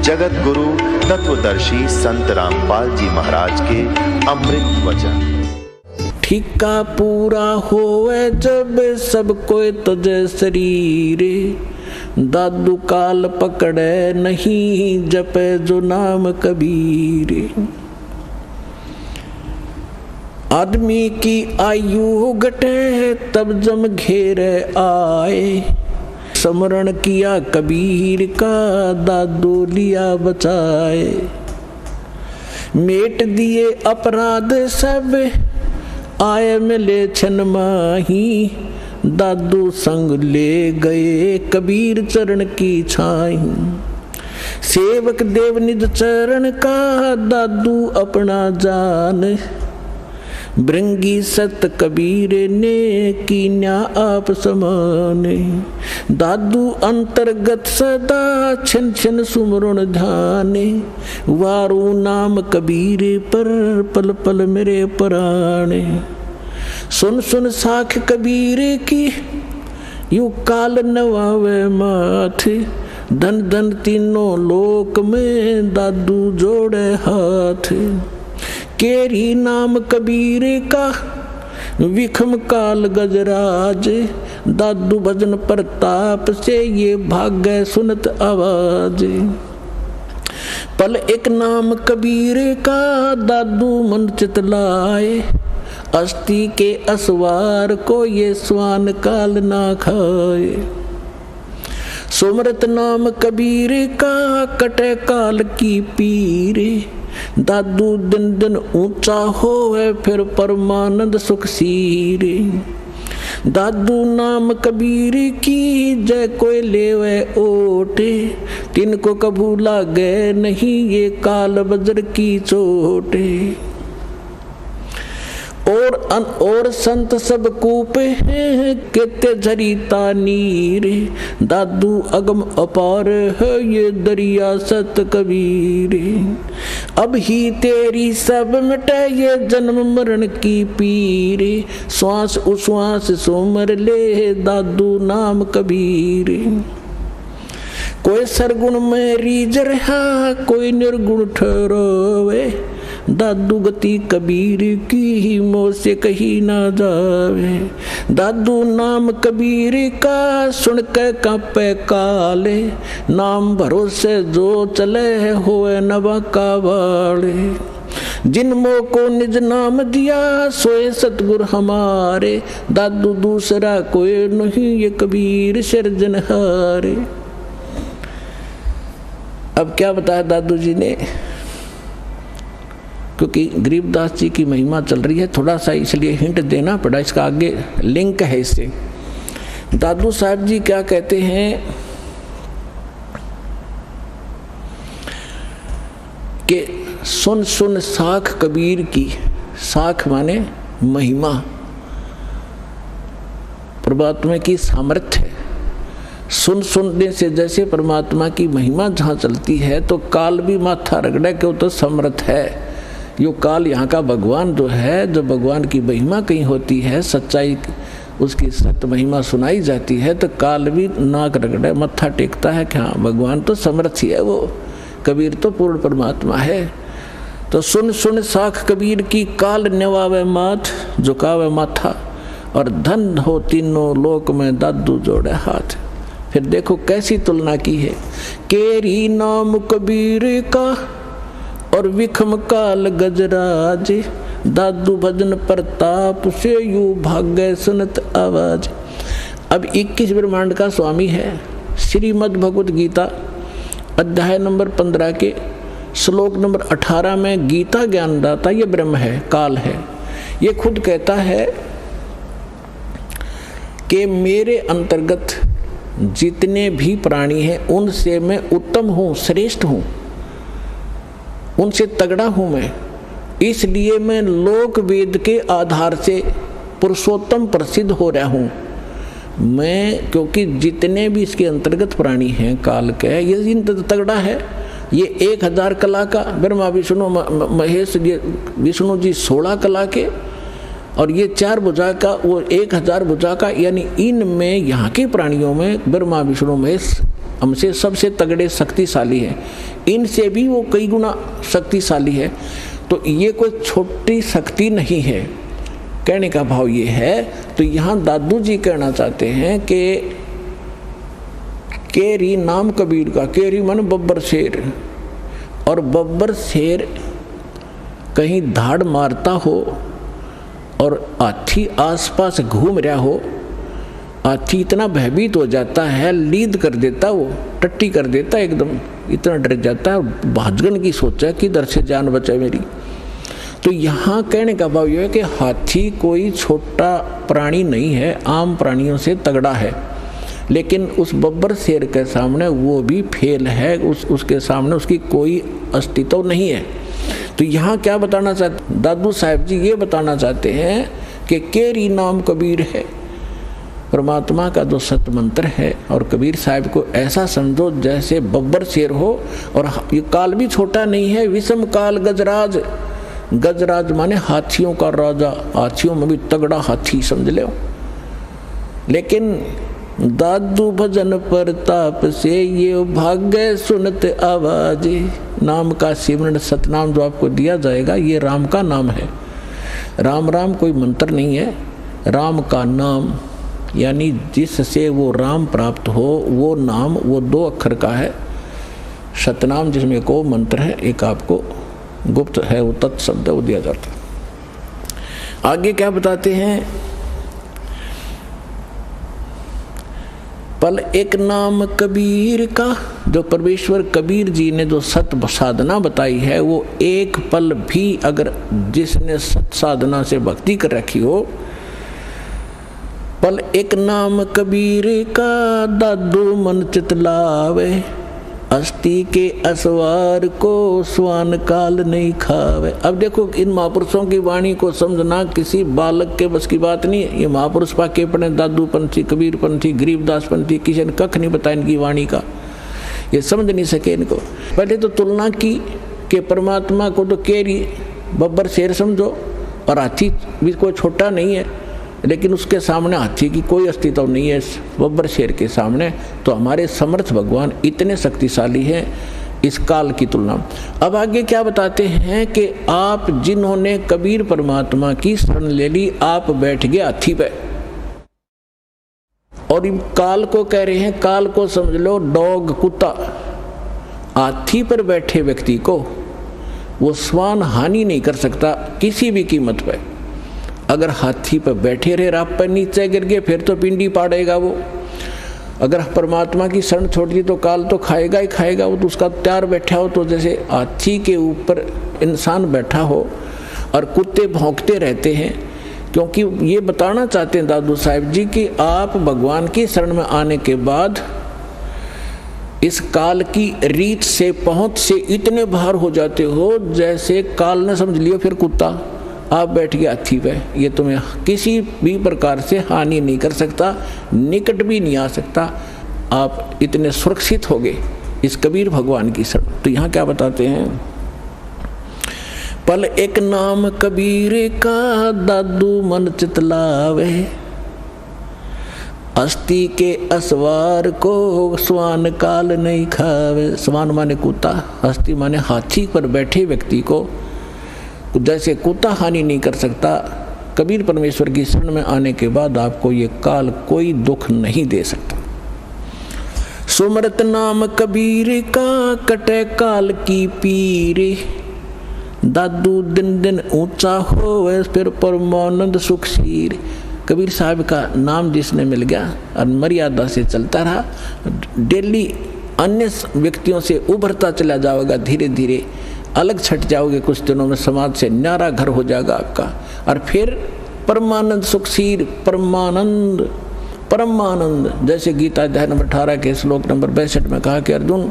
जगत गुरु तत्वदर्शी संत रामपाल जी महाराज के अमृत वचन। ठीका पूरा होवे जब सब कोई तजे शरीर, दादू काल पकड़े नहीं जपे जो नाम कबीर। आदमी की आयु घटे तब जम घेरे आए, स्मरण किया कबीर का दादू लिया बचाए। मेट दिए अपराध सब आए मिले छन माही, दादू संग ले गए कबीर चरण की छाई। सेवक देव निज चरण का दादू अपना जान, भृंगी सत कबीर ने कीन्या आप समाने। दादू अंतर्गत सदा छन छन सुमरण ध्याने, वारू नाम कबीर पर पल पल मेरे प्राणे। सुन सुन साख कबीर की यू काल नवावे माथे, धन धन तीनों लोक में दादू जोड़े हाथ। केरी नाम कबीर का विखम काल गजराज, दादू भजन प्रताप से ये भाग्य सुनत आवाज। पल एक नाम कबीर का दादू मन चितलाए, अस्थि के असवार को ये स्वान काल ना खाए। सुमरत नाम कबीर का कटे काल की पीर, दादू दिन दिन ऊंचा होवे फिर परमानंद सुख सीर। दादू नाम कबीर की जय कोई लेवे ओटे, तिनको कबू लागे नहीं ये काल वज्र की चोटे। और संत सब कूपे हैं केते झरीता नीर, दादू अगम अपार है ये दरिया सत कबीर। अब ही तेरी सब मिटे ये जन्म मरण की पीर, श्वास उश्वास सोमर ले दादू नाम कबीर। कोई सरगुण में रीझ रहा कोई निर्गुण ठहरावे, दादू गति कबीर की मोह से कहीं ना जावे। दादू नाम कबीर का सुन के कांपे काले, नाम भरोसे जो चले होए नवा का वाले। जिन मोह को निज नाम दिया सोए सतगुर हमारे, दादू दूसरा कोई नहीं ये कबीर सिरजनहारे। अब क्या बताया दादू जी ने, क्योंकि गरीबदास जी की महिमा चल रही है, थोड़ा सा इसलिए हिंट देना पड़ा, इसका आगे लिंक है इससे। दादू साहब जी क्या कहते हैं कि सुन सुन साख कबीर की, साख माने महिमा, परमात्मा की सामर्थ्य। सुन सुनने से जैसे परमात्मा की महिमा जहाँ चलती है तो काल भी माथा रगड़े कि वो तो समर्थ है। यो काल यहाँ का भगवान जो है, जो भगवान की महिमा कहीं होती है, सच्चाई उसकी सत्य महिमा सुनाई जाती है तो काल भी नाक रगड़े मत्था टेकता है कि हाँ भगवान तो समर्थ ही है, वो कबीर तो पूर्ण परमात्मा है। तो सुन सुन साख कबीर की काल नेवावे माथ, झुकावे माथा, और धन हो तीनों लोक में दादू जोड़े हाथ। फिर देखो कैसी तुलना की है, केरी नाम कबीर का और विखम काल गजराज, दादू भजन प्रताप से यू भाग्य सुनत आवाज। अब 21 ब्रह्मांड का स्वामी है। श्रीमद् भगवत गीता अध्याय नंबर 15 के श्लोक नंबर 18 में गीता ज्ञानदाता ये ब्रह्म है, काल है। ये खुद कहता है कि मेरे अंतर्गत जितने भी प्राणी हैं उनसे मैं उत्तम हूँ, श्रेष्ठ हूँ, उनसे तगड़ा हूँ मैं, इसलिए मैं लोक वेद के आधार से पुरुषोत्तम प्रसिद्ध हो रहा हूँ मैं। क्योंकि जितने भी इसके अंतर्गत प्राणी हैं काल के, ये इन तगड़ा है। ये 1000 कला का ब्रह्मा विष्णु महेश, ये विष्णु जी 16 कला के, और ये 4 भुजा का, वो 1000 भुजा का। यानी इनमें यहाँ के प्राणियों में ब्रह्मा विष्णु महेश हमसे सबसे तगड़े शक्तिशाली हैं। इनसे भी वो कई गुना शक्तिशाली है। तो ये कोई छोटी शक्ति नहीं है, कहने का भाव ये है। तो यहाँ दादू जी कहना चाहते हैं कि केरी नाम कबीर का, केरी मन बब्बर शेर, और बब्बर शेर कहीं धाड़ मारता हो और हाथी आसपास घूम रहा हो, हाथी इतना भयभीत हो जाता है, लीद कर देता, वो टट्टी कर देता, एकदम इतना डर जाता है, भाजगन की सोचा कि इधर से जान बचाए मेरी। तो यहाँ कहने का भाव यह है कि हाथी कोई छोटा प्राणी नहीं है, आम प्राणियों से तगड़ा है, लेकिन उस बब्बर शेर के सामने वो भी फेल है, उसके सामने उसकी कोई अस्तित्व नहीं है। तो यहाँ क्या बताना चाहते दादू साहब जी, ये बताना चाहते हैं कि केरी नाम कबीर है, परमात्मा का जो सत्य मंत्र है। और कबीर साहब को ऐसा समझो जैसे बब्बर शेर हो, और ये काल भी छोटा नहीं है, विषम काल गजराज, गजराज माने हाथियों का राजा, हाथियों में भी तगड़ा हाथी समझ लो। लेकिन दादू भजन प्रताप से ये भाग्य सुनत आवाज, नाम का सिमरन सतनाम जो आपको दिया जाएगा ये राम का नाम है। राम राम कोई मंत्र नहीं है, राम का नाम, यानी जिससे वो राम प्राप्त हो वो नाम, वो 2 अक्षर का है। सतनाम जिसमें को मंत्र है, एक आपको गुप्त है, वो तत्शब्द वो दिया जाता है। आगे क्या बताते हैं, पल एक नाम कबीर का, जो परमेश्वर कबीर जी ने जो सत साधना बताई है, वो एक पल भी अगर जिसने सत साधना से भक्ति कर रखी हो, पल एक नाम कबीर का दादू मन चितलावे, अस्थि के असवार को स्वान काल नहीं खावे। अब देखो इन महापुरुषों की वाणी को समझना किसी बालक के बस की बात नहीं है। ये महापुरुष पाके पढ़े, दादू पंथी, कबीर पंथी, गरीबदास पंथी, किसी ने कख नहीं बताया इनकी वाणी का, ये समझ नहीं सके इनको। पहले तो तुलना की कि परमात्मा को तो केरी बब्बर शेर समझो, और हाथी भी कोई छोटा नहीं है, लेकिन उसके सामने हाथी की कोई अस्तित्व नहीं है बब्बर शेर के सामने। तो हमारे समर्थ भगवान इतने शक्तिशाली हैं इस काल की तुलना। अब आगे क्या बताते हैं कि आप जिन्होंने कबीर परमात्मा की शरण ले ली, आप बैठ गए हाथी पे, और इन काल को कह रहे हैं, काल को समझ लो डॉग, कुत्ता। हाथी पर बैठे व्यक्ति को वो स्वान हानि नहीं कर सकता किसी भी कीमत पर। अगर हाथी पर बैठे रहे, रात पर नीचे गिर गए, फिर तो पिंडी पाड़ेगा वो। अगर परमात्मा की शरण छोड़ दी तो काल तो खाएगा ही खाएगा वो, तो उसका तैयार बैठा हो। तो जैसे हाथी के ऊपर इंसान बैठा हो और कुत्ते भौंकते रहते हैं, क्योंकि ये बताना चाहते हैं दादू साहब जी कि आप भगवान की शरण में आने के बाद इस काल की रीत से, पहुंच से इतने बाहर हो जाते हो जैसे काल ने समझ लियो फिर कुत्ता, आप बैठ गए हाथी पे, ये तुम्हें किसी भी प्रकार से हानि नहीं कर सकता, निकट भी नहीं आ सकता, आप इतने सुरक्षित हो गए इस कबीर भगवान की शरण। तो यहाँ क्या बताते हैं, पल एक नाम कबीर का दादू मन चितलावे, अस्थि के असवार को स्वान काल नहीं खावे। स्वान माने कुत्ता, अस्थि माने हाथी पर बैठे व्यक्ति को जैसे कुत्ता हानि नहीं कर सकता, कबीर परमेश्वर की शरण में आने के बाद आपको ये काल कोई दुख नहीं दे सकता। सुमरत नाम कबीर का कटे काल की पीरे, दादू दिन दिन ऊंचा होवे फिर परमानंद सुखशीर। कबीर साहब का नाम जिसने मिल गया और मर्यादा से चलता रहा, डेली अन्य व्यक्तियों से उभरता चला जाओगा, धीरे धीरे अलग छट जाओगे, कुछ दिनों में समाज से न्यारा घर हो जाएगा आपका, और फिर परमानंद सुखशीर, परमानंद परमानंद। जैसे गीता अध्याय नंबर 18 के श्लोक नंबर 62 में कहा कि अर्जुन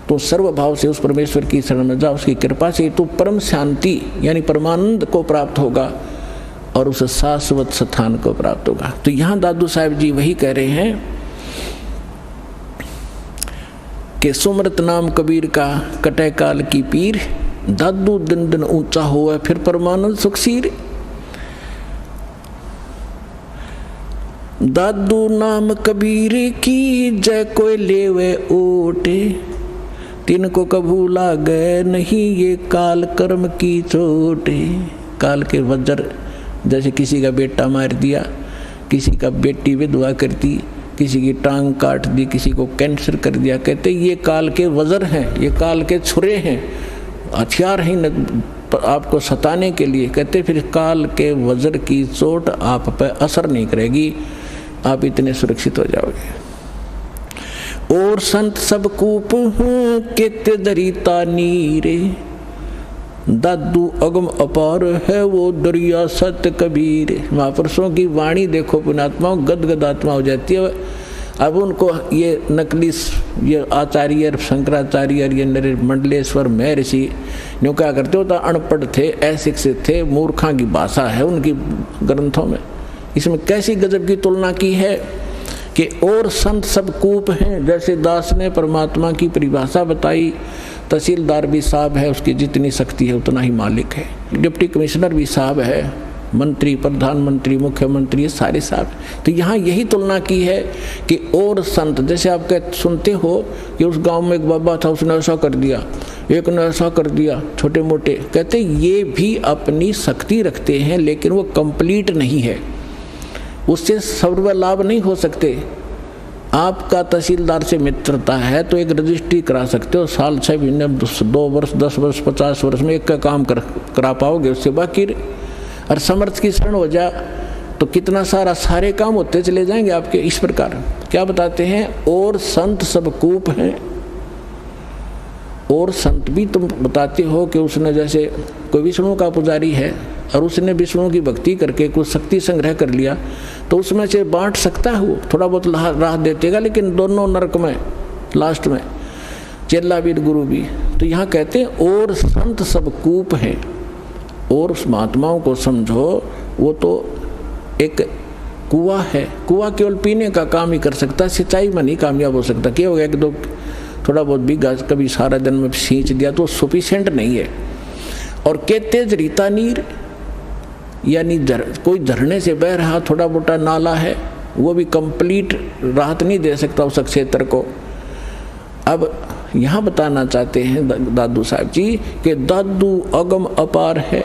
तो सर्वभाव से उस परमेश्वर की शरण में जा, उसकी कृपा से तू परम शांति यानी परमानंद को प्राप्त होगा और उस शाश्वत स्थान को प्राप्त होगा। तो यहाँ दादू साहब जी वही कह रहे हैं कि सुमरत नाम कबीर का कटे काल की पीर, दादू दिन दिन ऊंचा हुआ फिर परमानंद सुखसीर। दादू नाम कबीर की जय कोई लेवे ओटे, तिनको कभू लागे नहीं ये काल कर्म की चोट। काल के वज्र, जैसे किसी का बेटा मार दिया, किसी का बेटी विधवा कर दी, किसी की टांग काट दी, किसी को कैंसर कर दिया, कहते ये काल के वज्र हैं, ये काल के छुरे हैं, हथियार हैं आपको सताने के लिए। कहते फिर काल के वज्र की चोट आप पर असर नहीं करेगी, आप इतने सुरक्षित हो जाओगे। और संत सब कूप केते दरिता नीरे, दादू अगम अपार है वो दरिया सत्य कबीर। महापुरुषों की वाणी देखो पुण्यात्माओं, गदगद आत्मा हो जाती है। अब उनको ये नकली ये आचार्य शंकराचार्य ये नरे मंडलेश्वर महर्षि न्यू क्या करते होता, अनपढ़ थे, अशिक्षित थे, मूर्खा की भाषा है उनकी ग्रंथों में। इसमें कैसी गजब की तुलना की है कि और संत सब कूप हैं। जैसे दास ने परमात्मा की परिभाषा बताई, तहसीलदार भी साहब है, उसकी जितनी शक्ति है उतना ही मालिक है, डिप्टी कमिश्नर भी साहब है, मंत्री, प्रधानमंत्री, मुख्यमंत्री, ये सारे साहब। तो यहाँ यही तुलना की है कि और संत, जैसे आप सुनते हो कि उस गांव में एक बाबा था, उसने ऐसा कर दिया, एक ने ऐसा कर दिया, छोटे मोटे, कहते ये भी अपनी शक्ति रखते हैं लेकिन वो कंप्लीट नहीं है, उससे सर्व लाभ नहीं हो सकते। आपका तहसीलदार से मित्रता है तो एक रजिस्ट्री करा सकते हो, साल 6 महीने 2 वर्ष 10 वर्ष 50 वर्ष में एक का काम करा पाओगे, उससे बाकी और समर्थ की शरण हो जा तो कितना सारे काम होते चले जाएंगे आपके। इस प्रकार क्या बताते हैं, और संत सब कूप हैं। और संत भी तुम बताते हो कि उसने, जैसे कोई विष्णु का पुजारी है और उसने विष्णु की भक्ति करके कुछ शक्ति संग्रह कर लिया तो उसमें से बांट सकता है, वो थोड़ा बहुत राह देतेगा, लेकिन दोनों नरक में लास्ट में, चेला भी गुरु भी। तो यहाँ कहते हैं और संत सब कूप हैं। और उस महात्माओं को समझो, वो तो एक कुआं है, कुआं केवल पीने का काम ही कर सकता है, सिंचाई में नहीं कामयाब हो सकता। क्या हो गया कि दो थोड़ा बहुत भी कभी सारा दिन में सींच दिया तो सफिशिएंट नहीं है। और के तेज रीता नीर, यानी कोई झरने से बह रहा थोड़ा मोटा नाला है, वो भी कंप्लीट राहत नहीं दे सकता उस क्षेत्र को। अब यहाँ बताना चाहते हैं दादू साहब जी कि दादू अगम अपार है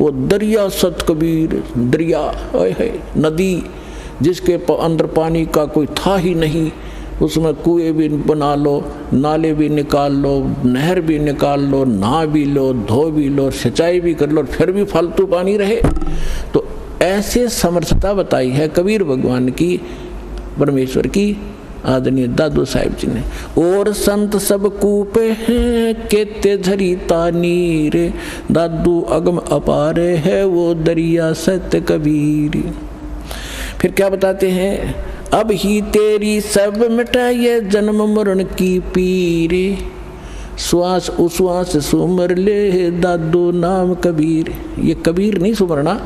वो दरिया सत कबीर। दरिया है नदी जिसके अंदर पानी का कोई था ही नहीं, उसमें कुएं भी बना लो, नाले भी निकाल लो, नहर भी निकाल लो, नहा भी लो, धो भी लो, सिंचाई भी कर लो, फिर भी फालतू पानी रहे। तो ऐसे समर्थता बताई है कबीर भगवान की, परमेश्वर की, आदरणीय दादू साहिब जी ने। और संत सब कूप हैं केते झरीता नीर, दादू अगम अपार है वो दरिया सत्य कबीर। फिर क्या बताते हैं, अब ही तेरी सब मिटाइए जन्म मरण की पीर, श्वास उश्वास सुमर ले दादू नाम कबीर। ये कबीर नहीं सुमरना,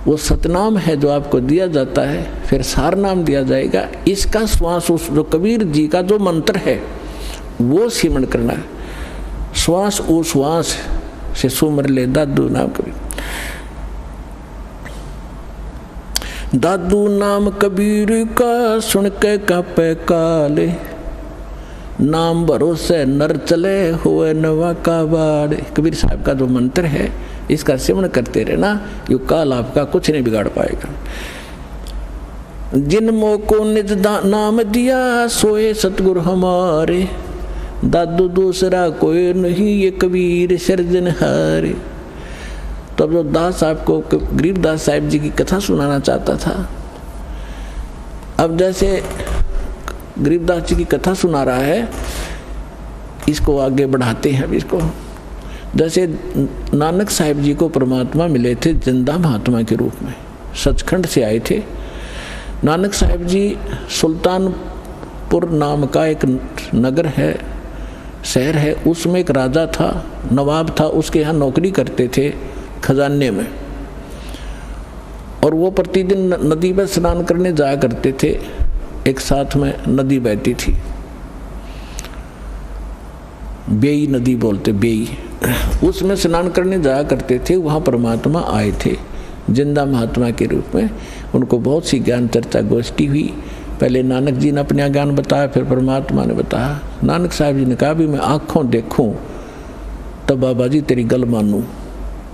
वो सतनाम है जो आपको दिया जाता है, फिर सार नाम दिया जाएगा। इसका श्वास जो कबीर जी का जो मंत्र है वो सिमरण करना है। श्वास उश्वास से सुमर ले दादू नाम कबीर। दादू नाम कबीर का सुन के कांपे काले, नाम भरोसे नर चले हुए नवा का बाड़। कबीर साहब का जो मंत्र है इसका सिमरण करते रहना, यो काल आपका कुछ नहीं बिगाड़ पाएगा। जिन मोह को निज नाम दिया सोए सतगुरु हमारे, दादू दूसरा कोई नहीं ये कबीर सिरजनहारे। तब जो दास साहब को गरीबदास साहिब जी की कथा सुनाना चाहता था, अब जैसे गरीबदास जी की कथा सुना रहा है, इसको आगे बढ़ाते हैं। अब इसको जैसे नानक साहिब जी को परमात्मा मिले थे जिंदा महात्मा के रूप में, सचखंड से आए थे। नानक साहिब जी सुल्तानपुर नाम का एक नगर है, शहर है, उसमें एक राजा था, नवाब था, उसके यहाँ नौकरी करते थे खजाने में। और वो प्रतिदिन नदी में स्नान करने जाया करते थे, एक साथ में नदी बहती थी, बेई नदी बोलते, बेई, उसमें स्नान करने जाया करते थे। वहाँ परमात्मा आए थे जिंदा महात्मा के रूप में, उनको बहुत सी ज्ञान चर्चा गोष्ठी हुई। पहले नानक जी ने अपना ज्ञान बताया, फिर परमात्मा ने बताया। नानक साहब जी ने कहा भी मैं आँखों देखूं तब बाबा जी तेरी गल मानूं।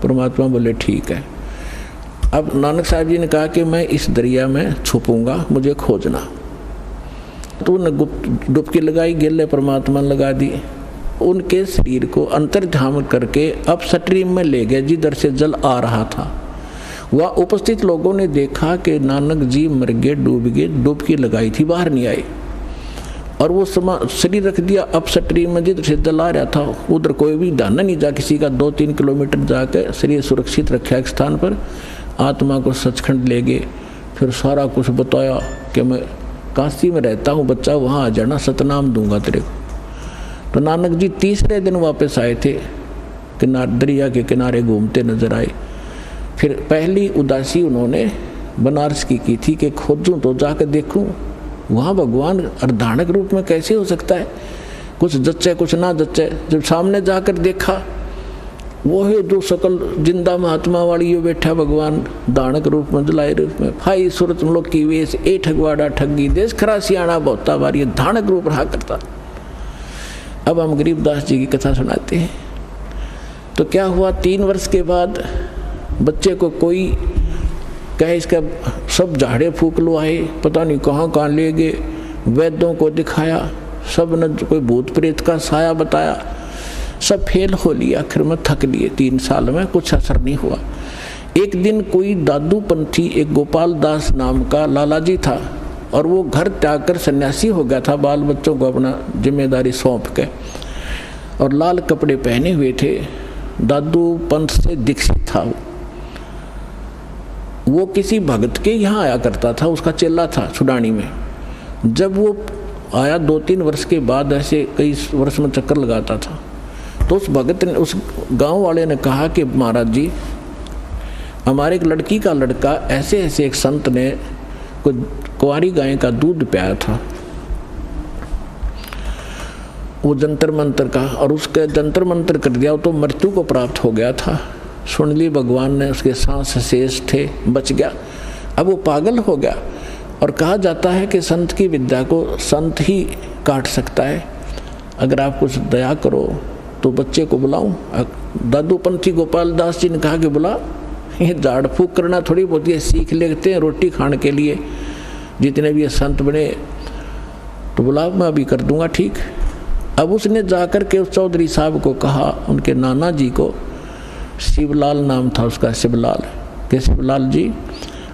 परमात्मा बोले ठीक है। अब नानक साहब जी ने कहा कि मैं इस दरिया में छुपूंगा, मुझे खोजना। तो उन्होंने डुबकी लगाई, गेले परमात्मा ने लगा दी। उनके शरीर को अंतर्ध्यान करके अब स्ट्रीम में ले गए जिधर से जल आ रहा था। वह उपस्थित लोगों ने देखा कि नानक जी मर गए, डूब गए, डुबकी लगाई थी, बाहर नहीं आए। और वो शरीर रख दिया अब स्ट्रीम में जिधर से जल आ रहा था। उधर कोई भी ध्यान नहीं जा किसी का। 2-3 किलोमीटर जाकर शरीर सुरक्षित रखा एक स्थान पर। आत्मा को सचखंड ले गए। फिर सारा कुछ बताया कि मैं काशी में रहता हूँ बच्चा, वहाँ आ जाना, सतनाम दूंगा तेरे को। तो नानक जी तीसरे दिन वापस आए थे, दरिया के किनारे घूमते नजर आए। फिर पहली उदासी उन्होंने बनारस की थी कि खोजूं तो जाकर देखूं वहाँ भगवान अर्धानक रूप में कैसे हो सकता है, कुछ जच्चे कुछ ना जच्चे। जब सामने जाकर देखा वो है जो सकल जिंदा महात्मा वाली ये बैठा भगवान दानक रूप में, जलाए रूप में। भाई सूरत लोग की वेश ए ठगवाड़ा ठगी देश खरा सियाणा बहुता बार, ये धानक रूप रहा करता। अब हम गरीबदास जी की कथा सुनाते हैं। तो क्या हुआ, 3 वर्ष के बाद बच्चे को कोई कहे इसका सब झाड़े फूक लो आए, पता नहीं कहाँ ले गए, वैद्यों को दिखाया, सब ने कोई भूत प्रेत का साया बताया, सब फेल हो लिया। आखिर में थक लिए, 3 साल में कुछ असर नहीं हुआ। एक दिन कोई दादू पंथी, एक गोपाल दास नाम का लाला जी था, और वो घर त्याग कर सन्यासी हो गया था, बाल बच्चों को अपना जिम्मेदारी सौंप के, और लाल कपड़े पहने हुए थे। दादू पंथ से दीक्षित था। वो किसी भगत के यहाँ आया करता था, उसका चेला था छुडानी में। जब वो आया 2-3 वर्ष के बाद, ऐसे कई वर्ष में चक्कर लगाता था, तो उस भगत ने, उस गांव वाले ने कहा कि महाराज जी हमारे एक लड़की का लड़का ऐसे ऐसे एक संत ने कुंवारी गाय का दूध पियाया था, वो जंतर मंतर का, और उसके जंतर मंतर कर दिया तो मृत्यु को प्राप्त हो गया था। सुन ली भगवान ने, उसके सांस शेष थे, बच गया। अब वो पागल हो गया। और कहा जाता है कि संत की विद्या को संत ही काट सकता है। अगर आप कुछ दया करो तो बच्चे को बुलाऊं। दादू पंथी गोपाल दास जी ने कहा कि बुला, ये झाड़ फूक करना थोड़ी बहुत ये सीख लेते हैं रोटी खाने के लिए, जितने भी ये संत बने, तो बुला, मैं अभी कर दूंगा ठीक। अब उसने जाकर के उस चौधरी साहब को कहा, उनके नाना जी को, शिवलाल नाम था उसका, शिवलाल, कि शिवलाल जी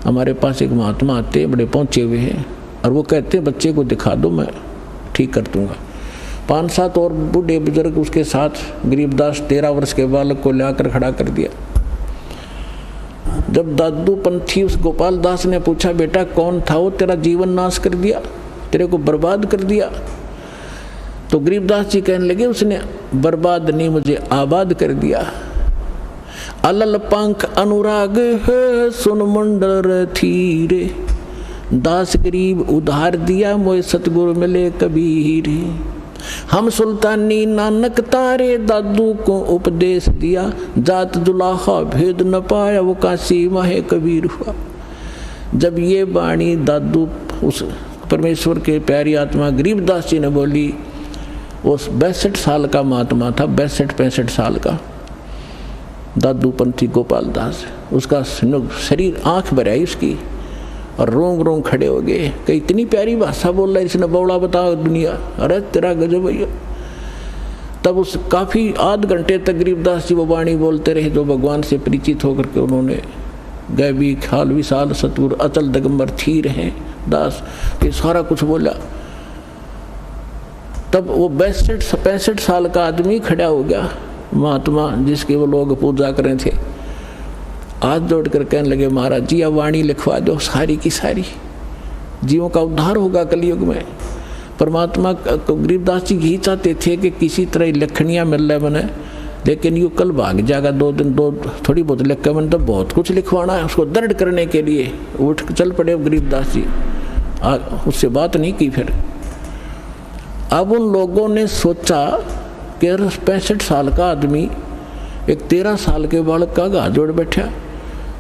हमारे पास एक महात्मा आते बड़े पहुँचे हुए हैं, और वो कहते हैं बच्चे को दिखा दो, मैं ठीक कर दूंगा। 5-7 और बूढ़े बुजुर्ग उसके साथ, गरीबदास 13 वर्ष के बालक को लाकर खड़ा कर दिया। जब दादू पंथी उस गोपाल दास ने पूछा, बेटा कौन था वो, तेरा जीवन नाश कर दिया, तेरे को बर्बाद कर दिया? तो गरीबदास जी कहने लगे, उसने बर्बाद नहीं, मुझे आबाद कर दिया। अलल पंख अनुराग है सुन मुंडर थीरे, दास गरीब उधार दिया मोए सतगुरु मिले कबीर। हम सुल्तानी नानक तारे, दादू को उपदेश दिया, जात जुलाहा भेद न पाया, वो काशी माहे कबीर हुआ। जब ये वाणी दादू उस परमेश्वर के प्यारी आत्मा गरीबदास जी ने बोली, उस 62 साल का महात्मा था, 62-65 साल का दादू पंथी गोपाल दास, उसका शरीर आंख भर आई उसकी, और रोंग रोंग खड़े हो गए कि इतनी प्यारी भाषा बोल रहा है इसने, बौड़ा बताओ दुनिया, अरे तेरा गजब भैया। तब उस काफ़ी आध घंटे तक गरीबदास जी वो वाणी बोलते रहे, जो भगवान से परिचित होकर के उन्होंने गए भी खाल विशाल सतगुरु अचल दिगंबर थी रहे दास, ये सारा कुछ बोला। तब वो 62-65 साल का आदमी खड़ा हो गया, महात्मा जिसके वो लोग पूजा कर रहे थे, हाथ जोड़ कर कहने लगे, महाराज जी अब वाणी लिखवा दो सारी की सारी, जीवों का उद्धार होगा कलयुग में। परमात्मा गरीबदास जी यही चाहते थे कि किसी तरह लखनियाँ मिल रहे बने, लेकिन यूँ कल भाग जाएगा 2 दिन, थोड़ी बहुत लिख के मैंने तो बहुत कुछ लिखवाना है उसको दर्द करने के लिए। उठ चल पड़े गरीबदास जी, उससे बात नहीं की। फिर अब उन लोगों ने सोचा कि 65 साल का आदमी एक 13 साल के बालक का घात जोड़ बैठा।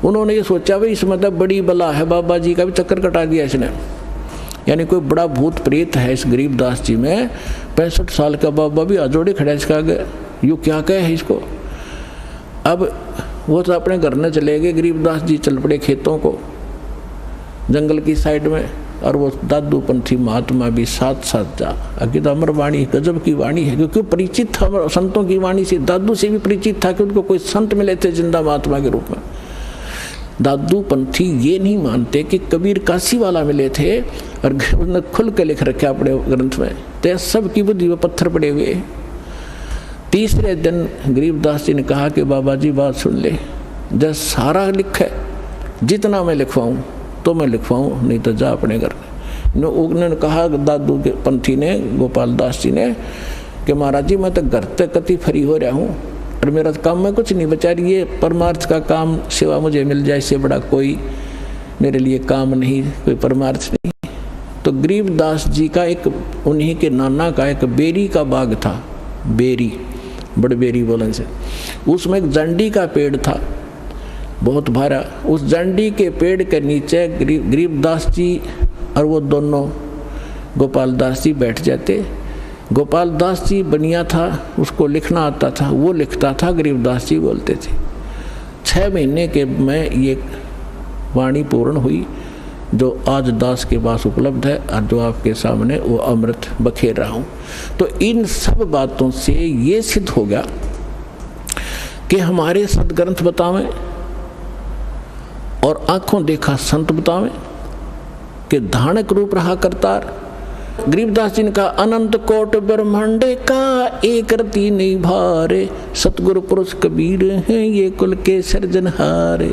उन्होंने ये सोचा भाई इसमें तो बड़ी बला है, बाबा जी का भी चक्कर कटा दिया इसने, यानी कोई बड़ा भूत प्रेत है इस गरीबदास जी में। 65 साल का बाबा भी आजोड़े खड़ा इसका आगे, यू क्या कहे है इसको। अब वो तो अपने घर में चले गए, गरीबदास जी चल पड़े खेतों को, जंगल की साइड में, और वो दादू पंथी महात्मा भी साथ साथ जा। अभी तो अमर वाणी गजब की वाणी है, क्योंकि परिचित था संतों की वाणी से, दादू से भी परिचित था कि उनको कोई संत मिले थे जिंदा महात्मा के रूप में। दादू पंथी ये नहीं मानते कि कबीर काशी वाला मिले थे, और उसने खुल के लिख रखा अपने ग्रंथ में, तो सब की बुद्धि में पत्थर पड़े हुए। तीसरे दिन गरीबदास जी ने कहा कि बाबा जी बात सुन ले, जब सारा लिखे जितना मैं लिखवाऊँ तो मैं लिखवाऊँ, नहीं तो जा अपने घर में। उन्होंने कहा दादू के पंथी ने, गोपाल दास जी ने, कि महाराज जी मैं तो घर तक कति फ्री हो रहा हूँ और मेरा काम में कुछ नहीं बचा रही, ये परमार्थ का काम सेवा मुझे मिल जाए, इससे बड़ा कोई मेरे लिए काम नहीं, कोई परमार्थ नहीं। तो गरीबदास जी का एक, उन्हीं के नाना का एक बेरी का बाग था, बेरी, बड़ बेरी बोलन से, उसमें एक जंडी का पेड़ था बहुत भारा। उस जंडी के पेड़ के नीचे गरीबदास जी और वो दोनों गोपाल दास जी बैठ जाते। गोपाल दास जी बनिया था, उसको लिखना आता था, वो लिखता था, गरीबदास जी बोलते थे। 6 महीने के में ये वाणी पूर्ण हुई जो आज दास के पास उपलब्ध है, और जो आपके सामने वो अमृत बखेर रहा हूँ। तो इन सब बातों से ये सिद्ध हो गया कि हमारे सदग्रंथ बतावें और आंखों देखा संत बतावें कि धानक रूप रहा करतार। गरीबदास जी ने कहा, अनंत कोट ब्रह्मांड का एक रति नहीं भारे, सतगुरु पुरुष कबीर हैं ये कुल के सृजनहारे।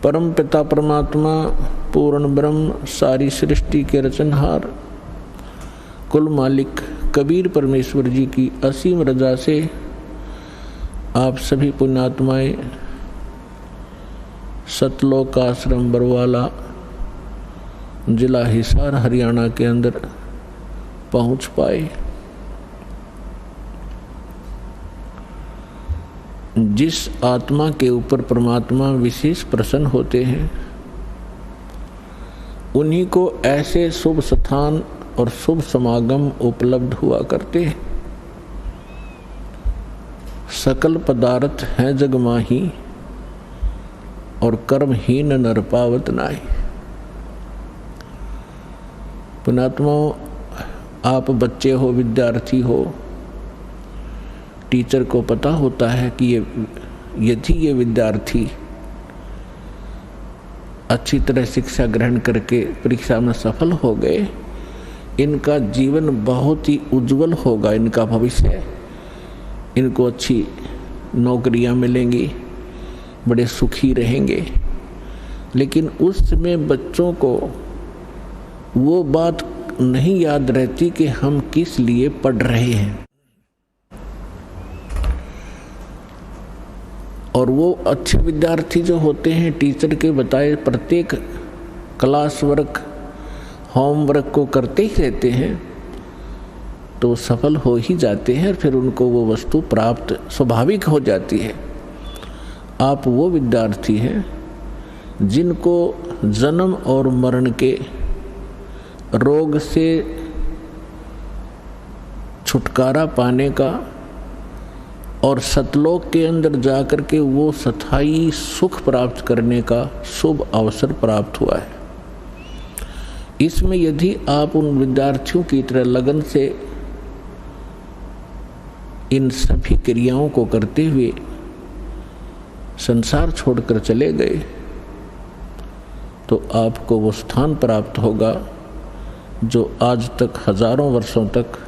परम पिता परमात्मा पूर्ण ब्रह्म सारी सृष्टि के रचनहार कुल मालिक कबीर परमेश्वर जी की असीम रजा से आप सभी पुण्यात्माएं सतलोक आश्रम बरवाला जिला हिसार हरियाणा के अंदर पहुंच पाए। जिस आत्मा के ऊपर परमात्मा विशेष प्रसन्न होते हैं उन्हीं को ऐसे शुभ स्थान और शुभ समागम उपलब्ध हुआ करते हैं। सकल पदार्थ हैं जग माही और कर्महीन नर पावत नाहि। पुण्यात्माओं, आप बच्चे हो, विद्यार्थी हो, टीचर को पता होता है कि यदि ये विद्यार्थी अच्छी तरह शिक्षा ग्रहण करके परीक्षा में सफल हो गए, इनका जीवन बहुत ही उज्जवल होगा, इनका भविष्य, इनको अच्छी नौकरियां मिलेंगी, बड़े सुखी रहेंगे। लेकिन उस समय बच्चों को वो बात नहीं याद रहती कि हम किस लिए पढ़ रहे हैं, और वो अच्छे विद्यार्थी जो होते हैं टीचर के बताए प्रत्येक क्लास वर्क होमवर्क को करते ही रहते हैं, तो सफल हो ही जाते हैं, फिर उनको वो वस्तु प्राप्त स्वाभाविक हो जाती है। आप वो विद्यार्थी हैं जिनको जन्म और मरण के रोग से छुटकारा पाने का और सतलोक के अंदर जाकर के वो स्थायी सुख प्राप्त करने का शुभ अवसर प्राप्त हुआ है। इसमें यदि आप उन विद्यार्थियों की तरह लगन से इन सभी क्रियाओं को करते हुए संसार छोड़कर चले गए, तो आपको वो स्थान प्राप्त होगा जो आज तक हजारों वर्षों तक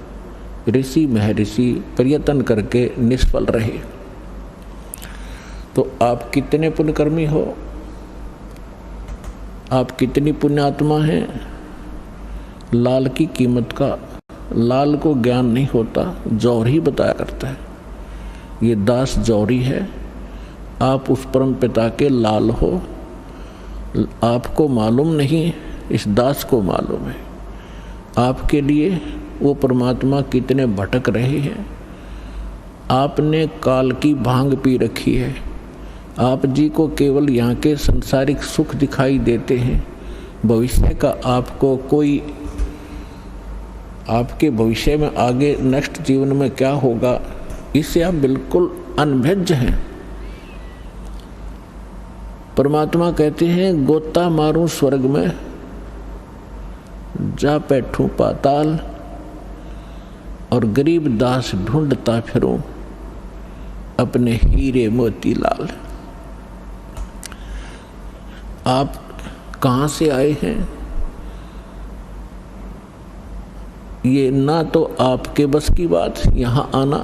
ऋषि महर्षि प्रयत्न करके निष्फल रहे। तो आप कितने पुण्यकर्मी हो, आप कितनी पुण्यात्मा हैं। लाल की कीमत का लाल को ज्ञान नहीं होता, जौहरी बताया करता है। ये दास जौहरी है, आप उस परम पिता के लाल हो। आपको मालूम नहीं, इस दास को मालूम है आपके लिए वो परमात्मा कितने भटक रहे हैं। आपने काल की भांग पी रखी है, आप जी को केवल यहाँ के संसारिक सुख दिखाई देते हैं, भविष्य का आपको कोई, आपके भविष्य में आगे नेक्स्ट जीवन में क्या होगा, इससे आप बिल्कुल अनभिज्ञ हैं। परमात्मा कहते हैं गोता मारूं स्वर्ग में, जा बैठूं पाताल, और गरीब दास ढूंढता फिरूं अपने हीरे मोती लाल। आप कहाँ से आए हैं, ये ना तो आपके बस की बात यहाँ आना,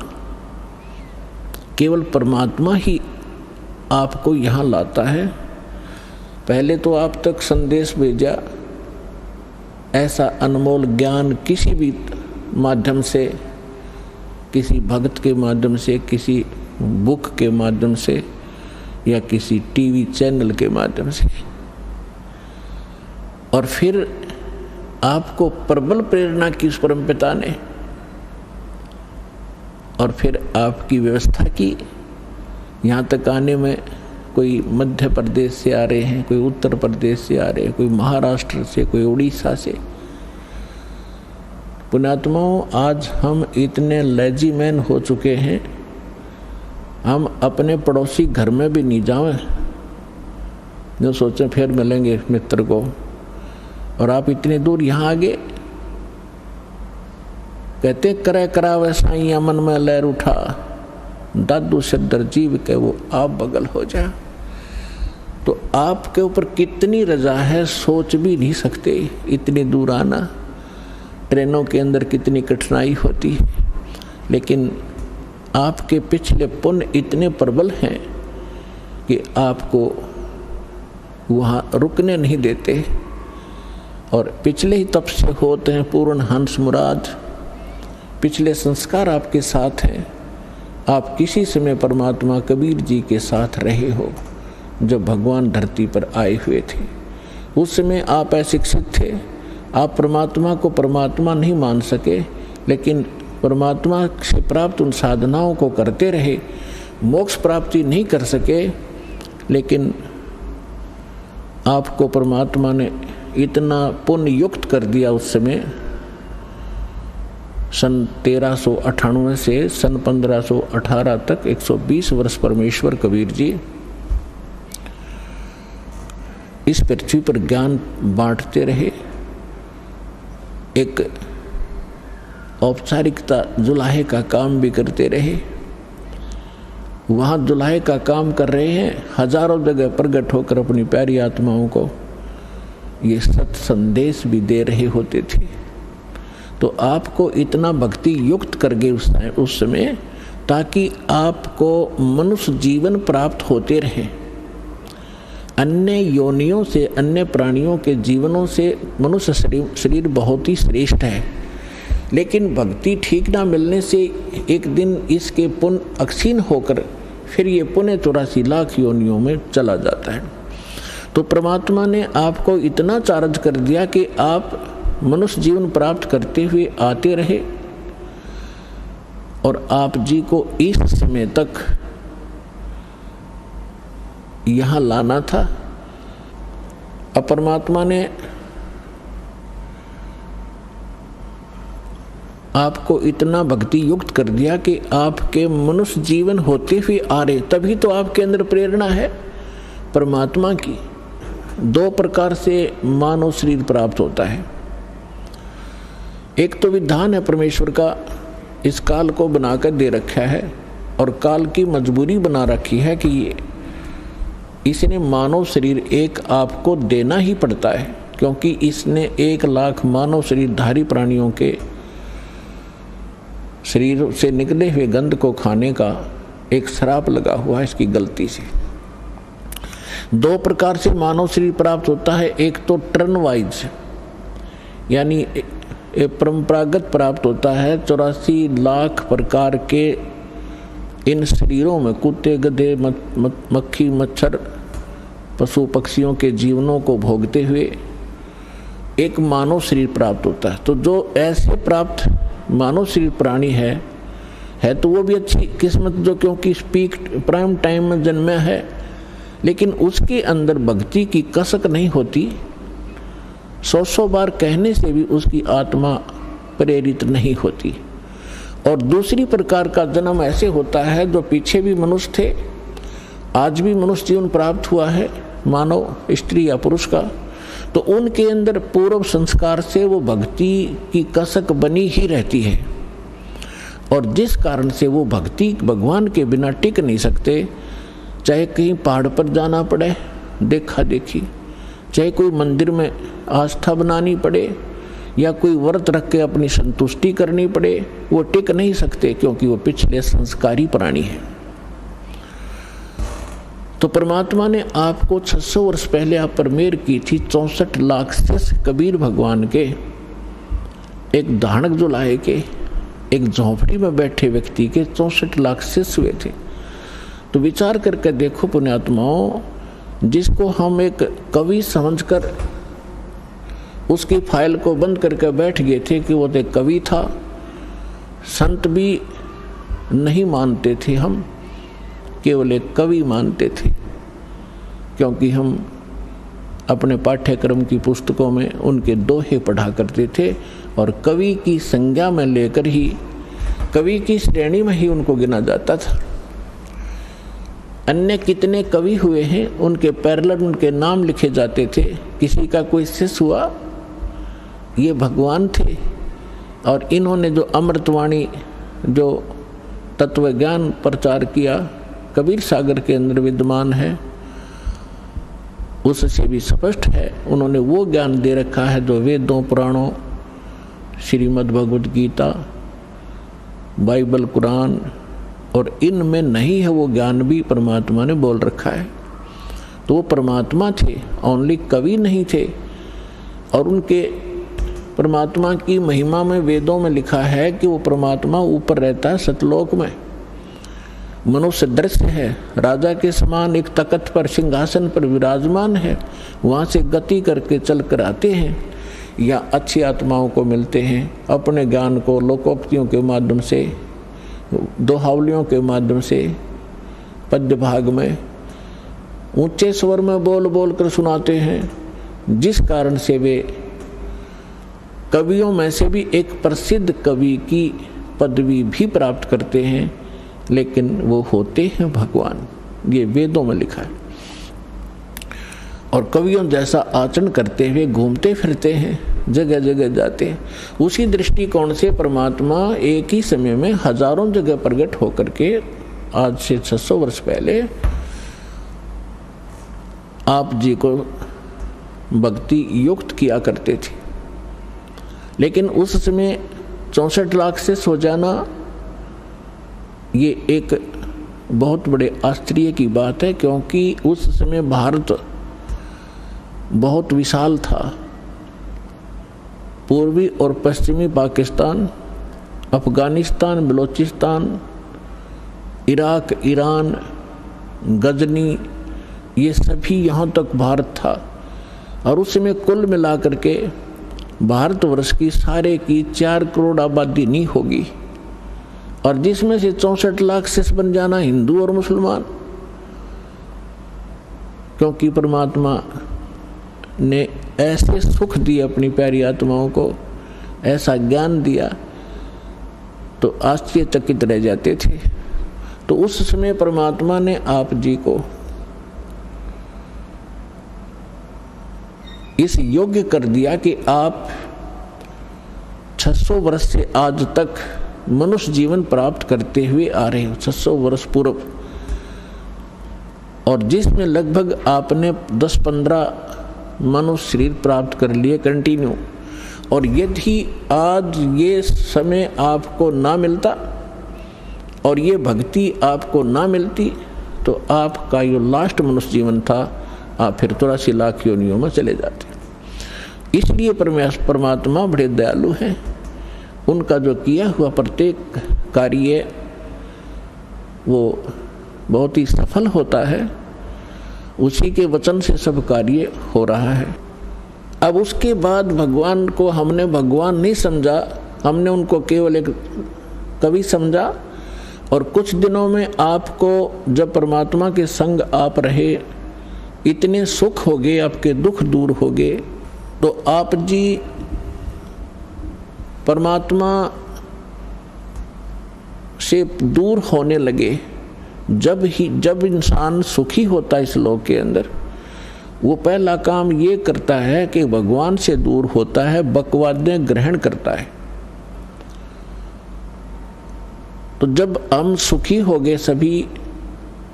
केवल परमात्मा ही आपको यहाँ लाता है। पहले तो आप तक संदेश भेजा, ऐसा अनमोल ज्ञान किसी भी माध्यम से, किसी भक्त के माध्यम से, किसी बुक के माध्यम से, या किसी टीवी चैनल के माध्यम से, और फिर आपको प्रबल प्रेरणा की उस परमपिता ने, और फिर आपकी व्यवस्था की। यहाँ तक आने में कोई मध्य प्रदेश से आ रहे हैं, कोई उत्तर प्रदेश से आ रहे हैं, कोई महाराष्ट्र से, कोई उड़ीसा से। पुण्यात्माओं, आज हम इतने लेजी मैन हो चुके हैं, हम अपने पड़ोसी घर में भी नहीं जाएं, जो सोचें फिर मिलेंगे मित्र को, और आप इतने दूर यहाँ आ गए। कहते करे करावे साईं मन में लहर उठा, दादू सदर जीव के वो आप बगल हो जा। तो आपके ऊपर कितनी रजा है सोच भी नहीं सकते। इतनी दूर आना, ट्रेनों के अंदर कितनी कठिनाई होती, लेकिन आपके पिछले पुण्य इतने प्रबल हैं कि आपको वहाँ रुकने नहीं देते। और पिछले ही तप से होते हैं पूर्ण हंस मुराद, पिछले संस्कार आपके साथ हैं। आप किसी समय परमात्मा कबीर जी के साथ रहे हो, जब भगवान धरती पर आए हुए थे। उस समय आप अशिक्षित थे, आप परमात्मा को परमात्मा नहीं मान सके, लेकिन परमात्मा से प्राप्त उन साधनाओं को करते रहे, मोक्ष प्राप्ति नहीं कर सके, लेकिन आपको परमात्मा ने इतना पुण्य युक्त कर दिया। उस समय सन 1398 से सन 1518 तक 120 वर्ष परमेश्वर कबीर जी इस पृथ्वी पर ज्ञान बांटते रहे। एक औपचारिकता जुलाहे का काम भी करते रहे। वहाँ जुलाहे का काम कर रहे हैं, हजारों जगह प्रकट होकर अपनी प्यारी आत्माओं को ये सत संदेश भी दे रहे होते थे। तो आपको इतना भक्ति युक्त कर गए उस समय, ताकि आपको मनुष्य जीवन प्राप्त होते रहे। अन्य योनियों से, अन्य प्राणियों के जीवनों से मनुष्य शरीर बहुत ही श्रेष्ठ है, लेकिन भक्ति ठीक ना मिलने से एक दिन इसके पुण्य अक्षीण होकर फिर ये पुण्य 84 लाख योनियों में चला जाता है। तो परमात्मा ने आपको इतना चार्ज कर दिया कि आप मनुष्य जीवन प्राप्त करते हुए आते रहे, और आप जी को इस समय तक यहाँ लाना था। अब परमात्मा ने आपको इतना भक्ति युक्त कर दिया कि आपके मनुष्य जीवन होते हुए आ रहे, तभी तो आपके अंदर प्रेरणा है परमात्मा की। 2 प्रकार से मानव शरीर प्राप्त होता है। एक तो विधान है परमेश्वर का, इस काल को बनाकर दे रखा है, और काल की मजबूरी बना रखी है कि इसने मानव शरीर एक आपको देना ही पड़ता है, क्योंकि इसने 1 लाख मानव शरीरधारी प्राणियों के शरीर से निकले हुए गंध को खाने का एक श्राप लगा हुआ है इसकी गलती से। 2 प्रकार से मानव शरीर प्राप्त होता है। एक तो टर्न वाइज, यानी परंपरागत प्राप्त होता है। 84 लाख प्रकार के इन शरीरों में कुत्ते, गधे, मक्खी, मच्छर, पशु पक्षियों के जीवनों को भोगते हुए एक मानव शरीर प्राप्त होता है। तो जो ऐसे प्राप्त मानव शरीर प्राणी है तो वो भी अच्छी किस्मत, जो क्योंकि पीक प्राइम टाइम में जन्मा है, लेकिन उसके अंदर भक्ति की कसक नहीं होती। 100 बार कहने से भी उसकी आत्मा प्रेरित नहीं होती। और दूसरी प्रकार का जन्म ऐसे होता है, जो पीछे भी मनुष्य थे, आज भी मनुष्य जीवन प्राप्त हुआ है, मानव स्त्री या पुरुष का, तो उनके अंदर पूर्व संस्कार से वो भक्ति की कसक बनी ही रहती है। और जिस कारण से वो भक्ति भगवान के बिना टिक नहीं सकते, चाहे कहीं पहाड़ पर जाना पड़े देखा देखी, चाहे कोई मंदिर में आस्था बनानी पड़े, या कोई व्रत रख के अपनी संतुष्टि करनी पड़े, वो टिक नहीं सकते, क्योंकि वो पिछले संस्कारी प्राणी है। तो परमात्मा ने आपको 600 वर्ष पहले आप पर मेहर की थी। 64 लाख शिष्य कबीर भगवान के, एक धानक जो लाए के, एक झोंपड़ी में बैठे व्यक्ति के 64 लाख शिष्य हुए थे। तो विचार करके देखो पुण्यात्माओं, जिसको हम एक कवि समझकर उसकी फाइल को बंद करके बैठ गए थे कि वो तो एक कवि था, संत भी नहीं मानते थे, हम केवल एक कवि मानते थे, क्योंकि हम अपने पाठ्यक्रम की पुस्तकों में उनके दोहे पढ़ा करते थे और कवि की संज्ञा में लेकर ही, कवि की श्रेणी में ही उनको गिना जाता था। अन्य कितने कवि हुए हैं, उनके पैरेलल उनके नाम लिखे जाते थे। किसी का कोई शिष्य हुआ, ये भगवान थे। और इन्होंने जो अमृतवाणी, जो तत्व ज्ञान प्रचार किया, कबीर सागर के अंदर विद्यमान है, उससे भी स्पष्ट है। उन्होंने वो ज्ञान दे रखा है जो वेदों, पुराणों, श्रीमद् भगवद गीता, बाइबल, कुरान और इनमें नहीं है। वो ज्ञान भी परमात्मा ने बोल रखा है। तो वो परमात्मा थे, ओनली कवि नहीं थे। और उनके परमात्मा की महिमा में वेदों में लिखा है कि वो परमात्मा ऊपर रहता है सतलोक में, मनुष्य दृश्य है, राजा के समान एक तख्त पर, सिंहासन पर विराजमान है, वहाँ से गति करके चल कर आते हैं, या अच्छी आत्माओं को मिलते हैं, अपने ज्ञान को लोकोक्तियों के माध्यम से, दोहावलियों के माध्यम से, पद्य भाग में ऊंचे स्वर में बोल बोल कर सुनाते हैं, जिस कारण से वे कवियों में से भी एक प्रसिद्ध कवि की पदवी भी प्राप्त करते हैं। लेकिन वो होते हैं भगवान, ये वेदों में लिखा है। और कवियों जैसा आचरण करते हुए घूमते फिरते हैं, जगह जगह जाते हैं। उसी दृष्टिकोण से परमात्मा एक ही समय में हजारों जगह प्रकट होकर के आज से 600 वर्ष पहले आप जी को भक्ति युक्त किया करते थे। लेकिन उस समय 64 लाख से सो जाना, ये एक बहुत बड़े आश्चर्य की बात है, क्योंकि उस समय भारत बहुत विशाल था। पूर्वी और पश्चिमी पाकिस्तान, अफगानिस्तान, बलूचिस्तान, इराक, ईरान, गजनी, ये सभी यहाँ तक भारत था। और उस समय कुल मिलाकर के भारतवर्ष की सारे की 4 करोड़ आबादी नहीं होगी, और जिसमें से 64 लाख शिष्य बन जाना हिंदू और मुसलमान। क्योंकि परमात्मा ने ऐसे सुख दिए अपनी प्यारी आत्माओं को, ऐसा ज्ञान दिया, तो आश्चर्यचकित रह जाते थे। तो उस समय परमात्मा ने आप जी को इस योग्य कर दिया कि आप 600 वर्ष से आज तक मनुष्य जीवन प्राप्त करते हुए आ रहे हो, 600 वर्ष पूर्व। और जिसमें लगभग आपने 10-15 मनुष्य शरीर प्राप्त कर लिए कंटिन्यू। और यदि आज ये समय आपको ना मिलता और ये भक्ति आपको ना मिलती, तो आपका जो लास्ट मनुष्य जीवन था, आप फिर 83 लाख योनियों में चले जाते। इसलिए परमात्मा बड़े दयालु हैं। उनका जो किया हुआ प्रत्येक कार्य वो बहुत ही सफल होता है। उसी के वचन से सब कार्य हो रहा है। अब उसके बाद भगवान को हमने भगवान नहीं समझा, हमने उनको केवल एक कवि समझा। और कुछ दिनों में आपको जब परमात्मा के संग आप रहे, इतने सुख हो गए, आपके दुख दूर हो गए, तो आप जी परमात्मा से दूर होने लगे। जब इंसान सुखी होता है इस लोक के अंदर, वो पहला काम ये करता है कि भगवान से दूर होता है, बकवादें ग्रहण करता है। तो जब हम सुखी हो गए, सभी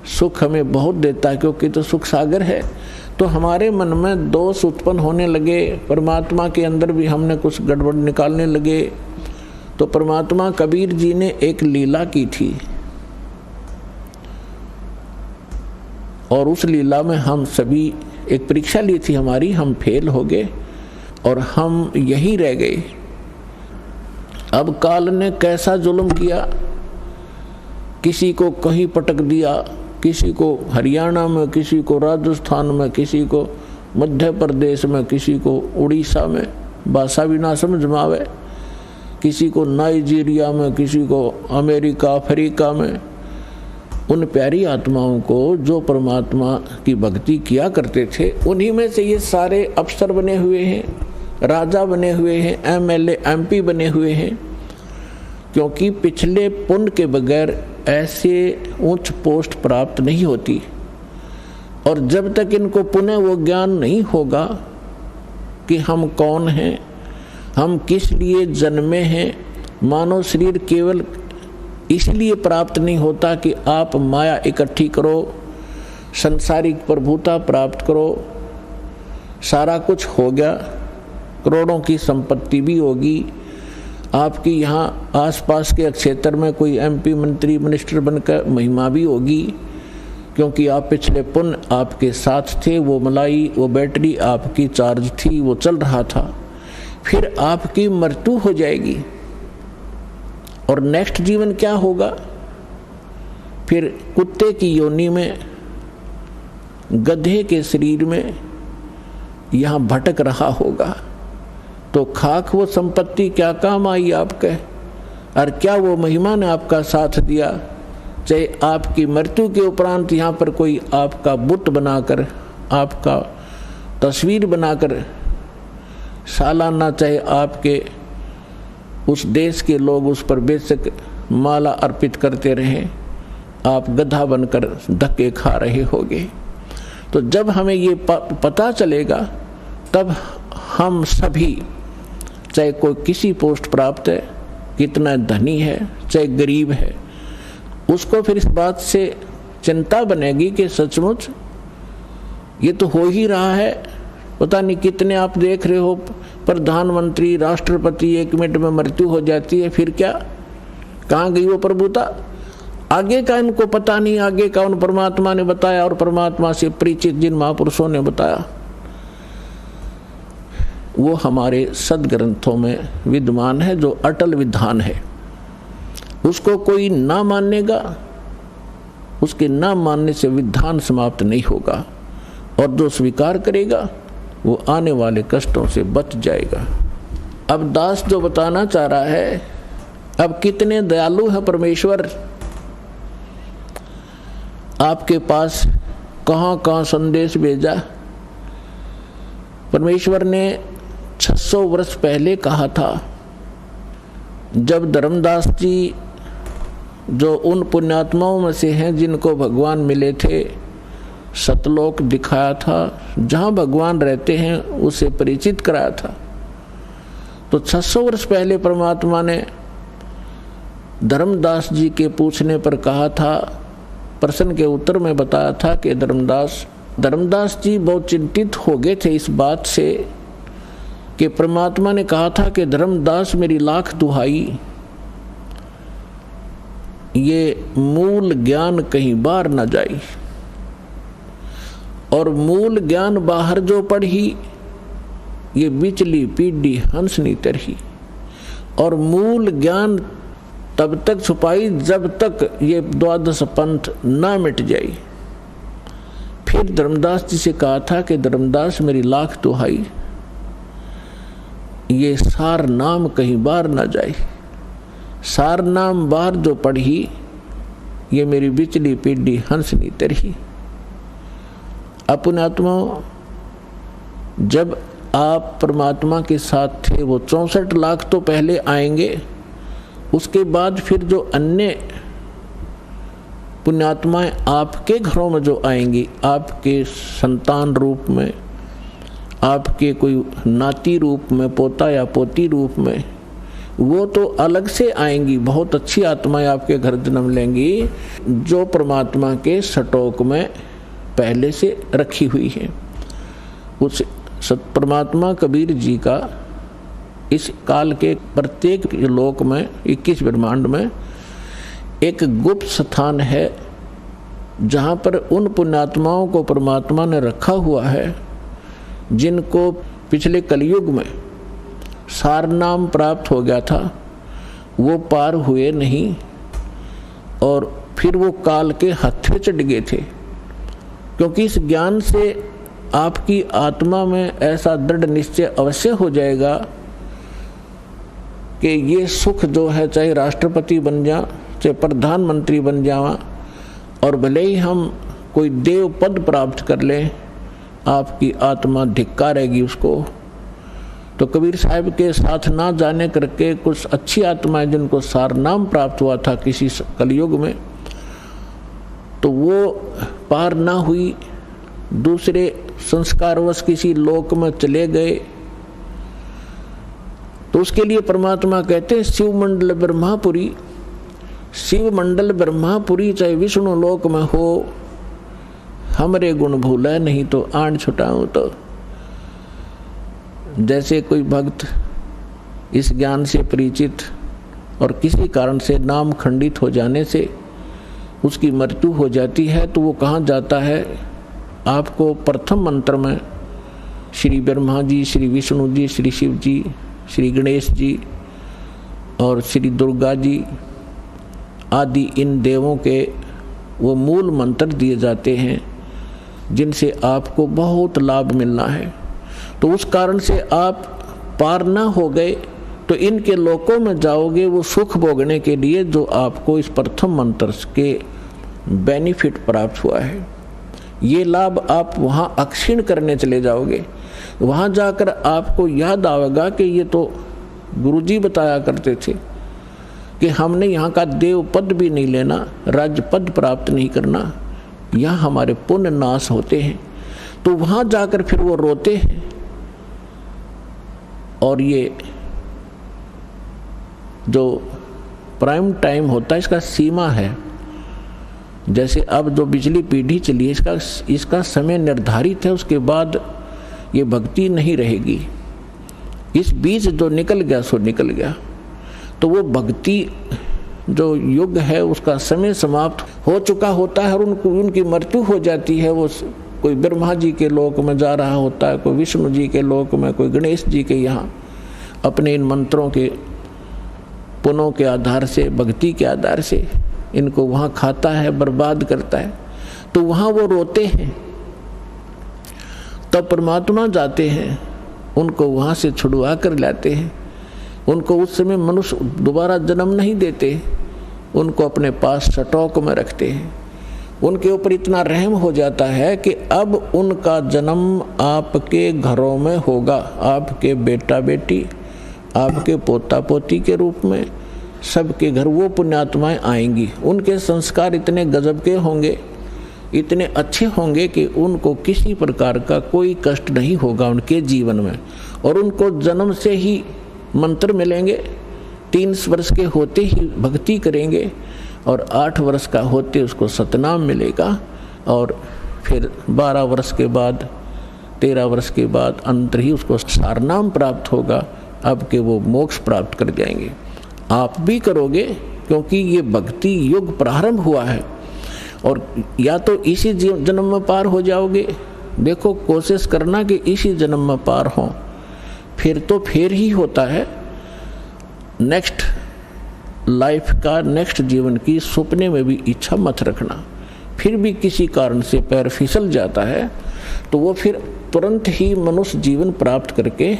सुख हमें बहुत देता है क्योंकि तो सुख सागर है, तो हमारे मन में दोष उत्पन्न होने लगे, परमात्मा के अंदर भी हमने कुछ गड़बड़ निकालने लगे। तो परमात्मा कबीर जी ने एक लीला की थी और उस लीला में हम सभी एक परीक्षा ली थी हमारी, हम फेल हो गए और हम यहीं रह गए। अब काल ने कैसा जुल्म किया, किसी को कहीं पटक दिया, किसी को हरियाणा में, किसी को राजस्थान में, किसी को मध्य प्रदेश में, किसी को उड़ीसा में, भाषा भी ना समझ में आवे, किसी को नाइजीरिया में, किसी को अमेरिका अफ्रीका में। उन प्यारी आत्माओं को जो परमात्मा की भक्ति किया करते थे, उन्हीं में से ये सारे अफसर बने हुए हैं, राजा बने हुए हैं, एमएलए एमपी बने हुए हैं, क्योंकि पिछले पुण्य के बगैर ऐसे उच्च पोस्ट प्राप्त नहीं होती। और जब तक इनको पुनः वो ज्ञान नहीं होगा कि हम कौन हैं, हम किस लिए जन्मे हैं, मानव शरीर केवल इसलिए प्राप्त नहीं होता कि आप माया इकट्ठी करो, संसारिक प्रभुता प्राप्त करो, सारा कुछ हो गया, करोड़ों की संपत्ति भी होगी, आपकी यहाँ आसपास के क्षेत्र में कोई एमपी मंत्री मिनिस्टर बनकर महिमा भी होगी, क्योंकि आप पिछले पुण्य आपके साथ थे, वो मलाई, वो बैटरी आपकी चार्ज थी, वो चल रहा था। फिर आपकी मृत्यु हो जाएगी और नेक्स्ट जीवन क्या होगा, फिर कुत्ते की योनि में, गधे के शरीर में यहाँ भटक रहा होगा। तो खाक वो संपत्ति क्या काम आई आपके, और क्या वो महिमा ने आपका साथ दिया। चाहे आपकी मृत्यु के उपरांत यहाँ पर कोई आपका बुत बनाकर, आपका तस्वीर बनाकर सालाना, चाहे आपके उस देश के लोग उस पर बेशक माला अर्पित करते रहें, आप गधा बनकर धक्के खा रहे होगे। तो जब हमें ये पता चलेगा, तब हम सभी, चाहे कोई किसी पोस्ट प्राप्त है, कितना धनी है, चाहे गरीब है, उसको फिर इस बात से चिंता बनेगी कि सचमुच ये तो हो ही रहा है। पता नहीं कितने आप देख रहे हो प्रधानमंत्री, राष्ट्रपति, 1 मिनट में मृत्यु हो जाती है, फिर क्या, कहाँ गई वो प्रभुता? आगे का इनको पता नहीं, आगे का उन परमात्मा ने बताया और परमात्मा से परिचित जिन महापुरुषों ने बताया, वो हमारे सदग्रंथों में विद्यमान है, जो अटल विधान है। उसको कोई ना मानेगा, उसके ना मानने से विधान समाप्त नहीं होगा, और जो स्वीकार करेगा वो आने वाले कष्टों से बच जाएगा। अब दास जो बताना चाह रहा है, अब कितने दयालु है परमेश्वर, आपके पास कहाँ कहाँ संदेश भेजा। परमेश्वर ने 600 वर्ष पहले कहा था, जब धर्मदास जी जो उन पुण्यात्माओं में से हैं जिनको भगवान मिले थे, सतलोक दिखाया था, जहाँ भगवान रहते हैं उसे परिचित कराया था। तो 600 वर्ष पहले परमात्मा ने धर्मदास जी के पूछने पर कहा था, प्रश्न के उत्तर में बताया था कि धर्मदास जी बहुत चिंतित हो गए थे इस बात से कि परमात्मा ने कहा था कि धर्मदास मेरी लाख दुहाई, ये मूल ज्ञान कहीं बाहर न जाए, और मूल ज्ञान बाहर जो पढ़ी, ये बिचली पीढ़ी हंसनी तरही, और मूल ज्ञान तब तक छुपाई जब तक ये द्वादश पंथ ना मिट जाए। फिर धर्मदास जी से कहा था कि धर्मदास मेरी लाख दुहाई, ये सार नाम कहीं बाहर ना जाए, सार नाम बाहर जो पढ़ी, ये मेरी बिचली पीढ़ी हंसनी तरही। अपने आत्मा जब आप परमात्मा के साथ थे वो 64 लाख तो पहले आएंगे, उसके बाद फिर जो अन्य पुण्यात्माएं आपके घरों में जो आएंगी, आपके संतान रूप में, आपके कोई नाती रूप में, पोता या पोती रूप में, वो तो अलग से आएंगी। बहुत अच्छी आत्माएं आपके घर जन्म लेंगी जो परमात्मा के स्टॉक में पहले से रखी हुई है। उस परमात्मा कबीर जी का इस काल के प्रत्येक लोक में 21 ब्रह्मांड में एक गुप्त स्थान है जहाँ पर उन पुण्यात्माओं को परमात्मा ने रखा हुआ है जिनको पिछले कलयुग में सार नाम प्राप्त हो गया था, वो पार हुए नहीं और फिर वो काल के हत्थे चढ़ गए थे। क्योंकि इस ज्ञान से आपकी आत्मा में ऐसा दृढ़ निश्चय अवश्य हो जाएगा कि ये सुख जो है, चाहे राष्ट्रपति बन जा, चाहे प्रधानमंत्री बन जावा, और भले ही हम कोई देव पद प्राप्त कर लें, आपकी आत्मा धिक्कारेगी उसको। तो कबीर साहब के साथ ना जाने करके कुछ अच्छी आत्माएं जिनको सार नाम प्राप्त हुआ था किसी कलयुग में, तो वो पार ना हुई, दूसरे संस्कारवश किसी लोक में चले गए। तो उसके लिए परमात्मा कहते हैं शिव मंडल ब्रह्मापुरी, शिव मंडल ब्रह्मापुरी चाहे विष्णु लोक में हो, हमरे गुण भूला नहीं तो आन छुटाऊं। तो जैसे कोई भक्त इस ज्ञान से परिचित और किसी कारण से नाम खंडित हो जाने से उसकी मृत्यु हो जाती है, तो वो कहाँ जाता है? आपको प्रथम मंत्र में श्री ब्रह्मा जी, श्री विष्णु जी, श्री शिव जी, श्री गणेश जी और श्री दुर्गा जी आदि इन देवों के वो मूल मंत्र दिए जाते हैं जिनसे आपको बहुत लाभ मिलना है। तो उस कारण से आप पार ना हो गए तो इनके लोकों में जाओगे वो सुख भोगने के लिए जो आपको इस प्रथम मंत्र के बेनिफिट प्राप्त हुआ है। ये लाभ आप वहाँ अक्षीण करने चले जाओगे। वहाँ जाकर आपको याद आएगा कि ये तो गुरुजी बताया करते थे कि हमने यहाँ का देव पद भी नहीं लेना, राज्य पद प्राप्त नहीं करना, यहाँ हमारे पुण्य नाश होते हैं। तो वहाँ जाकर फिर वो रोते हैं। और ये जो प्राइम टाइम होता है इसका सीमा है। जैसे अब जो बिजली पीढ़ी चली है इसका समय निर्धारित है, उसके बाद ये भक्ति नहीं रहेगी। इस बीच जो निकल गया सो निकल गया। तो वो भक्ति जो युग है उसका समय समाप्त हो चुका होता है और उनकी मृत्यु हो जाती है। वो कोई ब्रह्मा जी के लोक में जा रहा होता है, कोई विष्णु जी के लोक में, कोई गणेश जी के यहाँ अपने इन मंत्रों के पुनों के आधार से, भक्ति के आधार से इनको वहाँ खाता है, बर्बाद करता है। तो वहाँ वो रोते हैं। तब परमात्मा जाते हैं, उनको वहाँ से छुड़वा कर लाते हैं। उनको उस समय मनुष्य दोबारा जन्म नहीं देते, उनको अपने पास स्टॉक में रखते हैं। उनके ऊपर इतना रहम हो जाता है कि अब उनका जन्म आपके घरों में होगा। आपके बेटा बेटी, आपके पोता पोती के रूप में सबके घर वो पुण्यात्माएं आएंगी। उनके संस्कार इतने गजब के होंगे, इतने अच्छे होंगे कि उनको किसी प्रकार का कोई कष्ट नहीं होगा उनके जीवन में। और उनको जन्म से ही मंत्र मिलेंगे, 3 वर्ष के होते ही भक्ति करेंगे और 8 वर्ष का होते उसको सतनाम मिलेगा। और फिर 12 वर्ष के बाद, 13 वर्ष के बाद अंतर ही उसको सारनाम प्राप्त होगा। अब के वो मोक्ष प्राप्त कर जाएंगे। आप भी करोगे क्योंकि ये भक्ति युग प्रारंभ हुआ है। और या तो इसी जन्म में पार हो जाओगे, देखो कोशिश करना कि इसी जन्म में पार हो, फिर तो फिर ही होता है। नेक्स्ट लाइफ का, नेक्स्ट जीवन की सपने में भी इच्छा मत रखना। फिर भी किसी कारण से पैर फिसल जाता है तो वो फिर तुरंत ही मनुष्य जीवन प्राप्त करके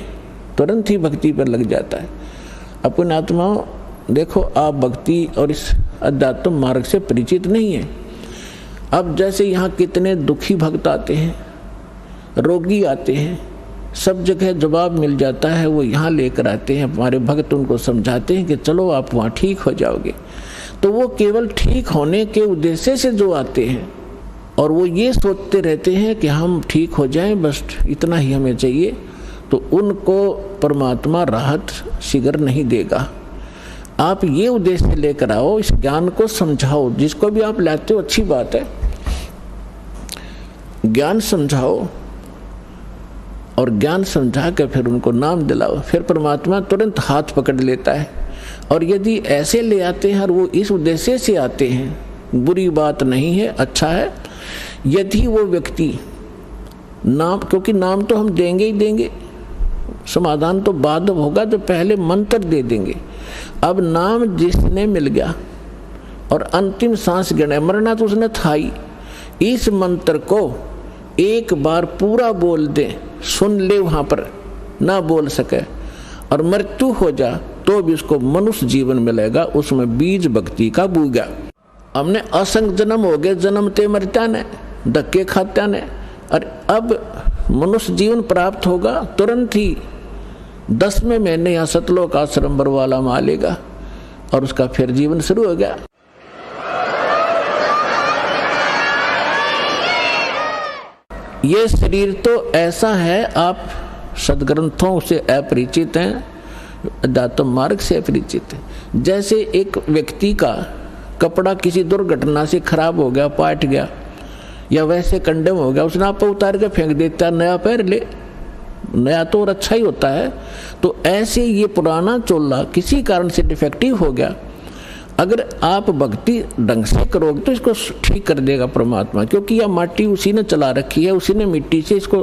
तुरंत ही भक्ति पर लग जाता है। अपने आत्माओं देखो, आप भक्ति और इस अध्यात्म मार्ग से परिचित नहीं है। अब जैसे यहाँ कितने दुखी भक्त आते हैं, रोगी आते हैं, सब जगह जवाब मिल जाता है, वो यहाँ लेकर आते हैं, हमारे भक्त उनको समझाते हैं कि चलो आप वहाँ ठीक हो जाओगे। तो वो केवल ठीक होने के उद्देश्य से जो आते हैं और वो ये सोचते रहते हैं कि हम ठीक हो जाएं, बस इतना ही हमें चाहिए, तो उनको परमात्मा राहत शीघ्र नहीं देगा। आप ये उद्देश्य लेकर आओ, इस ज्ञान को समझाओ, जिसको भी आप लाते हो अच्छी बात है, ज्ञान समझाओ और ज्ञान समझा कर फिर उनको नाम दिलाओ, फिर परमात्मा तुरंत हाथ पकड़ लेता है। और यदि ऐसे ले आते हैं और वो इस उद्देश्य से आते हैं, बुरी बात नहीं है, अच्छा है। यदि वो व्यक्ति नाम, क्योंकि नाम तो हम देंगे ही देंगे, समाधान तो बाद होगा, तो पहले मंत्र दे देंगे। अब नाम जिसने मिल गया और अंतिम सांस गिने, मरना तो उसने था ही, इस मंत्र को एक बार पूरा बोल दे, सुन ले, वहाँ पर ना बोल सके और मृत्यु हो जा तो भी उसको मनुष्य जीवन मिलेगा, उसमें बीज भक्ति का बूगा। हमने असंख्य जन्म हो गए, जन्मते मरता ने, धक्के खात्या ने, और अब मनुष्य जीवन प्राप्त होगा तुरंत ही 10वें महीने यहाँ सतलोक आश्रम बरवाला में आ लेगा और उसका फिर जीवन शुरू हो गया। ये शरीर तो ऐसा है, आप सदग्रंथों से अपरिचित हैं, अध्यात्म मार्ग से अपरिचित हैं। जैसे एक व्यक्ति का कपड़ा किसी दुर्घटना से खराब हो गया, पाट गया या वैसे कंडेम हो गया, उसने आप उतार के फेंक देता, नया पैर ले, नया तो और अच्छा ही होता है। तो ऐसे ये पुराना चोला किसी कारण से डिफेक्टिव हो गया, अगर आप भक्ति ढंग से करोगे तो इसको ठीक कर देगा परमात्मा, क्योंकि यह माटी उसी ने चला रखी है, उसी ने मिट्टी से इसको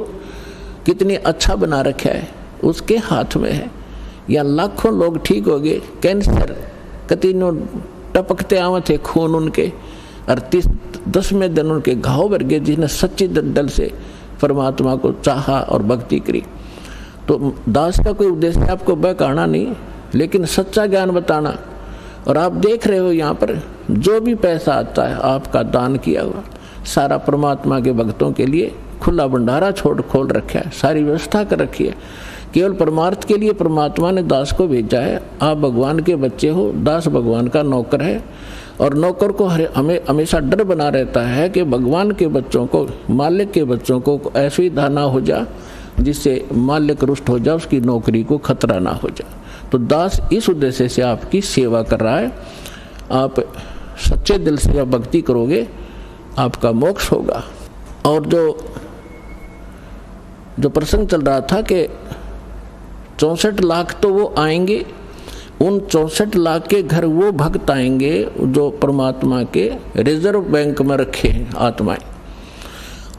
कितनी अच्छा बना रखा है, उसके हाथ में है। या लाखों लोग ठीक हो गए, कैंसर कतीनों टपकते आवे थे खून उनके, और 10वें दिन उनके घाव भर गए, जिसने सच्ची दल से परमात्मा को चाहा और भक्ति करी। तो दास का कोई उद्देश्य आपको बहकाना नहीं, लेकिन सच्चा ज्ञान बताना। और आप देख रहे हो यहाँ पर जो भी पैसा आता है आपका दान किया हुआ, सारा परमात्मा के भक्तों के लिए खुला भंडारा खोल रखा है, सारी व्यवस्था कर रखी है। केवल परमार्थ के लिए परमात्मा ने दास को भेजा है। आप भगवान के बच्चे हो, दास भगवान का नौकर है, और नौकर को हमें हमेशा डर बना रहता है कि भगवान के बच्चों को, मालिक के बच्चों को ऐसी धारणा हो जा जिससे मालिक रुष्ट हो जा, उसकी नौकरी को खतरा ना हो जा। तो दास इस उद्देश्य से आपकी सेवा कर रहा है। आप सच्चे दिल से जब भक्ति करोगे आपका मोक्ष होगा। और जो प्रसंग चल रहा था कि 64 लाख तो वो आएंगे, उन 64 लाख के घर वो भक्त आएंगे जो परमात्मा के रिजर्व बैंक में रखे हैं आत्माएं।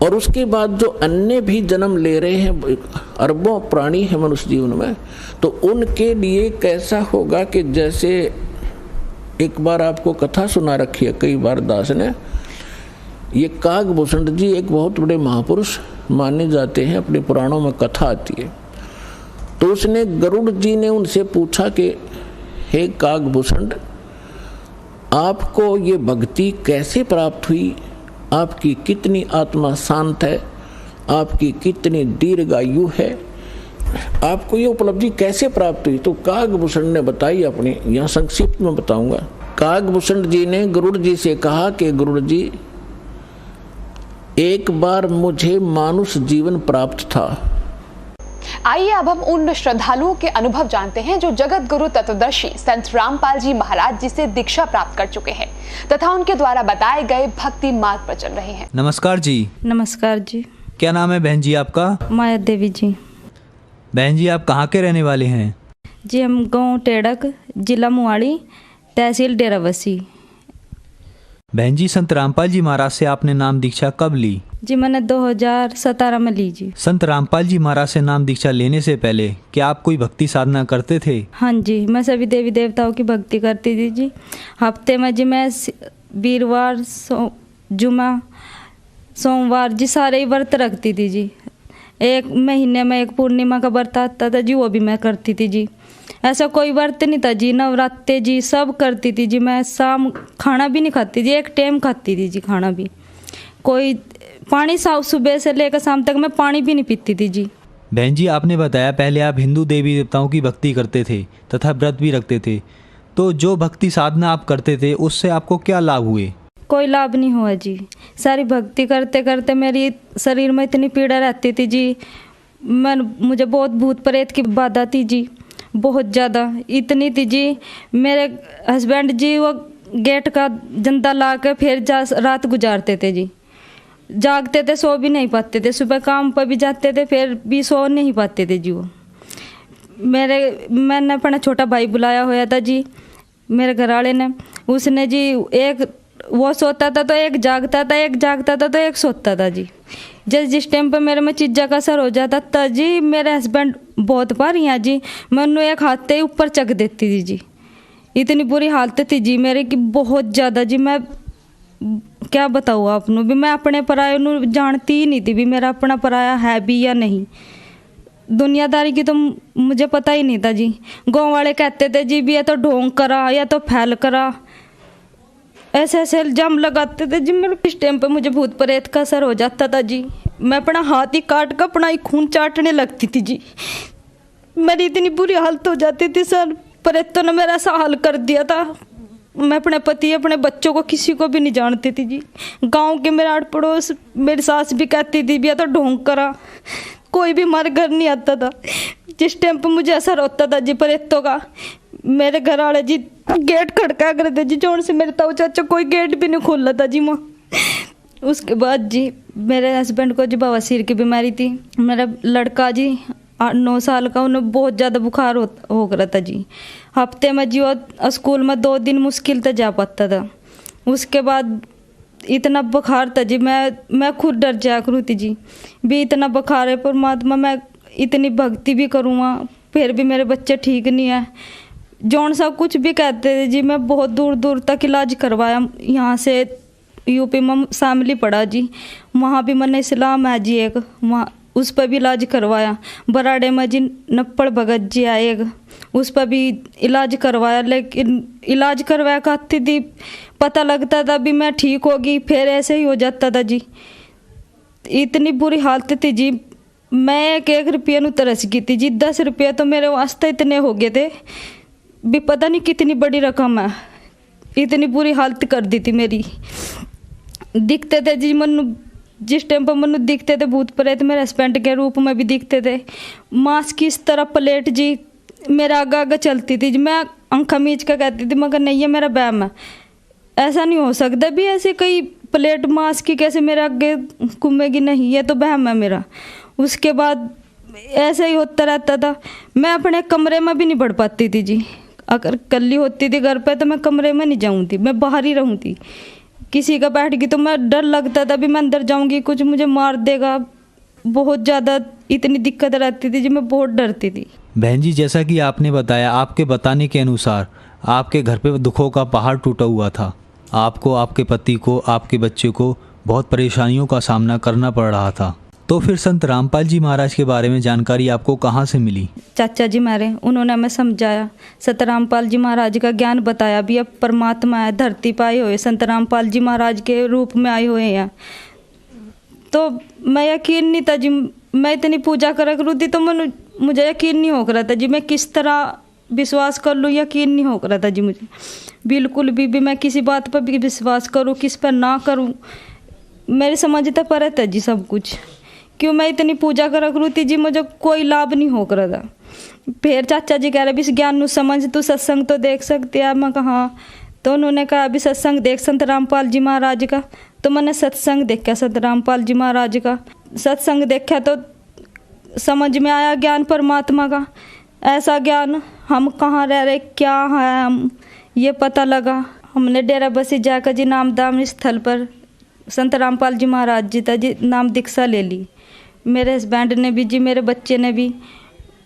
और उसके बाद जो अन्य भी जन्म ले रहे हैं, अरबों प्राणी हैं मनुष्य जीवन में, तो उनके लिए कैसा होगा कि जैसे एक बार आपको कथा सुना रखी है कई बार दास ने, ये कागभूषण जी एक बहुत बड़े महापुरुष माने जाते हैं, अपने पुराणों में कथा आती है। तो उसने गरुड़ जी ने उनसे पूछा कि हे कागभूषण, आपको ये भक्ति कैसे प्राप्त हुई, आपकी कितनी आत्मा शांत है, आपकी कितनी दीर्घायु है, आपको ये उपलब्धि कैसे प्राप्त हुई। तो कागभूषण ने बताई अपनी, यहाँ संक्षिप्त में बताऊंगा। कागभूषण जी ने गरुड़ जी से कहा कि गरुड़ जी, एक बार मुझे मानुष जीवन प्राप्त था। आइए अब हम उन श्रद्धालुओं के अनुभव जानते हैं जो जगत गुरु तत्वदर्शी संत रामपाल जी महाराज जी से दीक्षा प्राप्त कर चुके हैं तथा उनके द्वारा बताए गए भक्ति मार्ग पर चल रहे हैं। नमस्कार जी। नमस्कार जी। क्या नाम है बहन जी आपका? माया देवी जी। बहन जी आप कहाँ के रहने वाले हैं? जी हम गांव टेड़क, जिला मुआड़ी, तहसील डेराबस्सी। बहन जी संत रामपाल जी महाराज से आपने नाम दीक्षा कब ली? जी मैंने 2017 में ली जी। संत रामपाल जी महाराज से नाम दीक्षा लेने से पहले क्या आप कोई भक्ति साधना करते थे? हाँ जी, मैं सभी देवी देवताओं की भक्ति करती थी जी। हफ्ते में जी मैं वीरवार, जुमा, सोमवार जी सारे ही व्रत रखती थी जी। एक महीने में एक पूर्णिमा का व्रत आता था जी, वो भी मैं करती थी जी। ऐसा कोई व्रत नहीं था जी, नवरात्रे जी सब करती थी जी। मैं शाम खाना भी नहीं खाती थी, एक टाइम खाती थी जी खाना भी। कोई पानी सुबह से लेकर शाम तक मैं पानी भी नहीं पीती थी जी। बहन जी, आपने बताया पहले आप हिंदू देवी देवताओं की भक्ति करते थे तथा व्रत भी रखते थे, तो जो भक्ति साधना आप करते थे उससे आपको क्या लाभ हुए? कोई लाभ नहीं हुआ जी। सारी भक्ति करते करते मेरी शरीर में इतनी पीड़ा रहती थी जी, मुझे बहुत भूत प्रेत की बाधा थी जी, बहुत ज़्यादा इतनी थी जी। मेरे हस्बैंड जी वो गेट का जंदा ला कर फिर रात गुजारते थे जी, जागते थे, सो भी नहीं पाते थे, सुबह काम पर भी जाते थे फिर भी सो नहीं पाते थे जी। वो मैंने अपना छोटा भाई बुलाया हुआ था जी मेरे घर वाले ने, उसने जी एक वो सोता था तो एक जागता था, एक जागता था तो एक सोता था जी। जिस टाइम पर मेरे में चीज़ा का असर हो जाता था जी, मेरे हस्बैंड बहुत बार यहाँ जी मैं उन्हें एक हाथ से ऊपर चक देती थी जी। इतनी बुरी हालत थी जी मेरी कि बहुत ज़्यादा जी, मैं क्या बताऊँ आपनों भी, मैं अपने पराये जानती ही नहीं थी भी मेरा अपना पराया है भी या नहीं। दुनियादारी की तो मुझे पता ही नहीं था जी। गाँव वाले कहते थे जी भी या तो ढोंग करा या तो फैल करा, ऐसे ऐसे इल्जाम लगाते थे जी। मेरे इस टाइम पे मुझे भूत प्रेत का असर हो जाता था जी, मैं अपना हाथ ही काट कर अपना ही खून चाटने लगती थी जी। मेरी इतनी बुरी हालत हो जाती थी सर, प्रेतों ने मेरा ऐसा हाल कर दिया था। मैं अपने पति अपने बच्चों को किसी को भी नहीं जानती थी जी। गांव के मेरे आड़ पड़ोस मेरी सास भी कहती थी भी या तो ढोंग करा, कोई भी हमारे घर नहीं आता था। जिस टाइम पर मुझे असर होता था जी प्रेतों का, मेरे घर वाले जी गेट खड़का करते जी, जोन से मेरे ताऊ चाचा कोई गेट भी नहीं खोला था जी माँ। उसके बाद जी मेरे हस्बैंड को जी बवासीर की बीमारी थी। मेरा लड़का जी 8-9 साल का, उन्हें बहुत ज़्यादा बुखार हो रहा था जी। हफ्ते में जी वो स्कूल में 2 दिन मुश्किल से जा पाता था। उसके बाद इतना बुखार था जी, मैं खुद डर जाया करूँ थी जी भी इतना बुखार है परमात्मा, मैं इतनी भक्ति भी करूँगा फिर भी मेरे बच्चे ठीक नहीं है। जौन सा कुछ भी कहते थे जी, मैं बहुत दूर दूर तक इलाज करवाया। यहाँ से यूपी में शामली पड़ा जी, वहाँ भी मैंने इस्लाम है जी एक, वहाँ उस पर भी इलाज करवाया। बराड़े में जी नप्पड़ भगत जी आए एक, उस पर भी इलाज करवाया, लेकिन इलाज करवाया कहती थी पता लगता था भी मैं ठीक होगी, फिर ऐसे ही हो जाता था जी। इतनी बुरी हालत थी जी, मैं 1 रुपये ਨੂੰ तरस गई थी जी। 10 रुपये तो मेरे वास्ते इतने हो गए थे भी पता नहीं कितनी बड़ी रकम है। इतनी बुरी हालत कर दी थी मेरी। दिखते थे जी मनु, जिस टाइम पर मनु दिखते थे भूत प्रेत मेरे हस्बैंड के रूप में भी दिखते थे। मांस की इस तरह प्लेट जी मेरा आगे आगे चलती थी जी, मैं आंखा मीच का कहती थी मगर नहीं, ये मेरा बैम है, ऐसा नहीं हो सकता भी ऐसे कई प्लेट मांस की कैसे मेरे आगे घूमेगी, नहीं ये तो बहम है मेरा। उसके बाद ऐसे ही होता रहता था। मैं अपने कमरे में भी नहीं बढ़ पाती थी जी, अगर कल्ली होती थी घर पे तो मैं कमरे में नहीं जाऊँ थी, मैं बाहर ही रहूँ थी। किसी का बैठ गई तो मैं डर लगता था भी मैं अंदर जाऊँगी कुछ मुझे मार देगा, बहुत ज़्यादा इतनी दिक्कत रहती थी जी, मैं बहुत डरती थी। बहन जी, जैसा कि आपने बताया, आपके बताने के अनुसार आपके घर पे दुखों का पहाड़ टूटा हुआ था। आपको, आपके पति को, आपके बच्चे को बहुत परेशानियों का सामना करना पड़ रहा था। तो फिर संत रामपाल जी महाराज के बारे में जानकारी आपको कहाँ से मिली? चाचा जी मेरे, उन्होंने हमें समझाया, संत रामपाल जी महाराज का ज्ञान बताया भी अब परमात्मा है, धरती पर आए हुए संत रामपाल जी महाराज के रूप में आए हुए हैं। तो मैं यकीन नहीं था जी, मैं इतनी पूजा करा करूँ थी तो मुझे यकीन नहीं हो रहा था जी, मैं किस तरह विश्वास कर लूँ, यकीन नहीं हो रहा था जी मुझे बिल्कुल भी मैं किसी बात पर भी विश्वास करूँ किस पर ना करूँ, मेरी समझता पर था जी सब कुछ। क्यों मैं इतनी पूजा करा करूँ थी जी, मुझे कोई लाभ नहीं हो रहा था। फिर चाचा जी कह रहे भी इस ज्ञान ਨੂੰ समझ, तू सत्संग तो देख सकते हैं। मैं कहा तो उन्होंने कहा अभी सत्संग देख संत रामपाल जी महाराज का। तो मैंने सत्संग देखा संत रामपाल जी महाराज का। सत्संग देखा तो समझ में आया ज्ञान परमात्मा का, ऐसा ज्ञान हम कहाँ रह रहे क्या है हम ये पता लगा। हमने डेरा बसी जाकर जी नामदान स्थल पर संत रामपाल जी महाराज जी था जी नाम दीक्षा ले ली। मेरे हस्बैंड ने भी जी, मेरे बच्चे ने भी,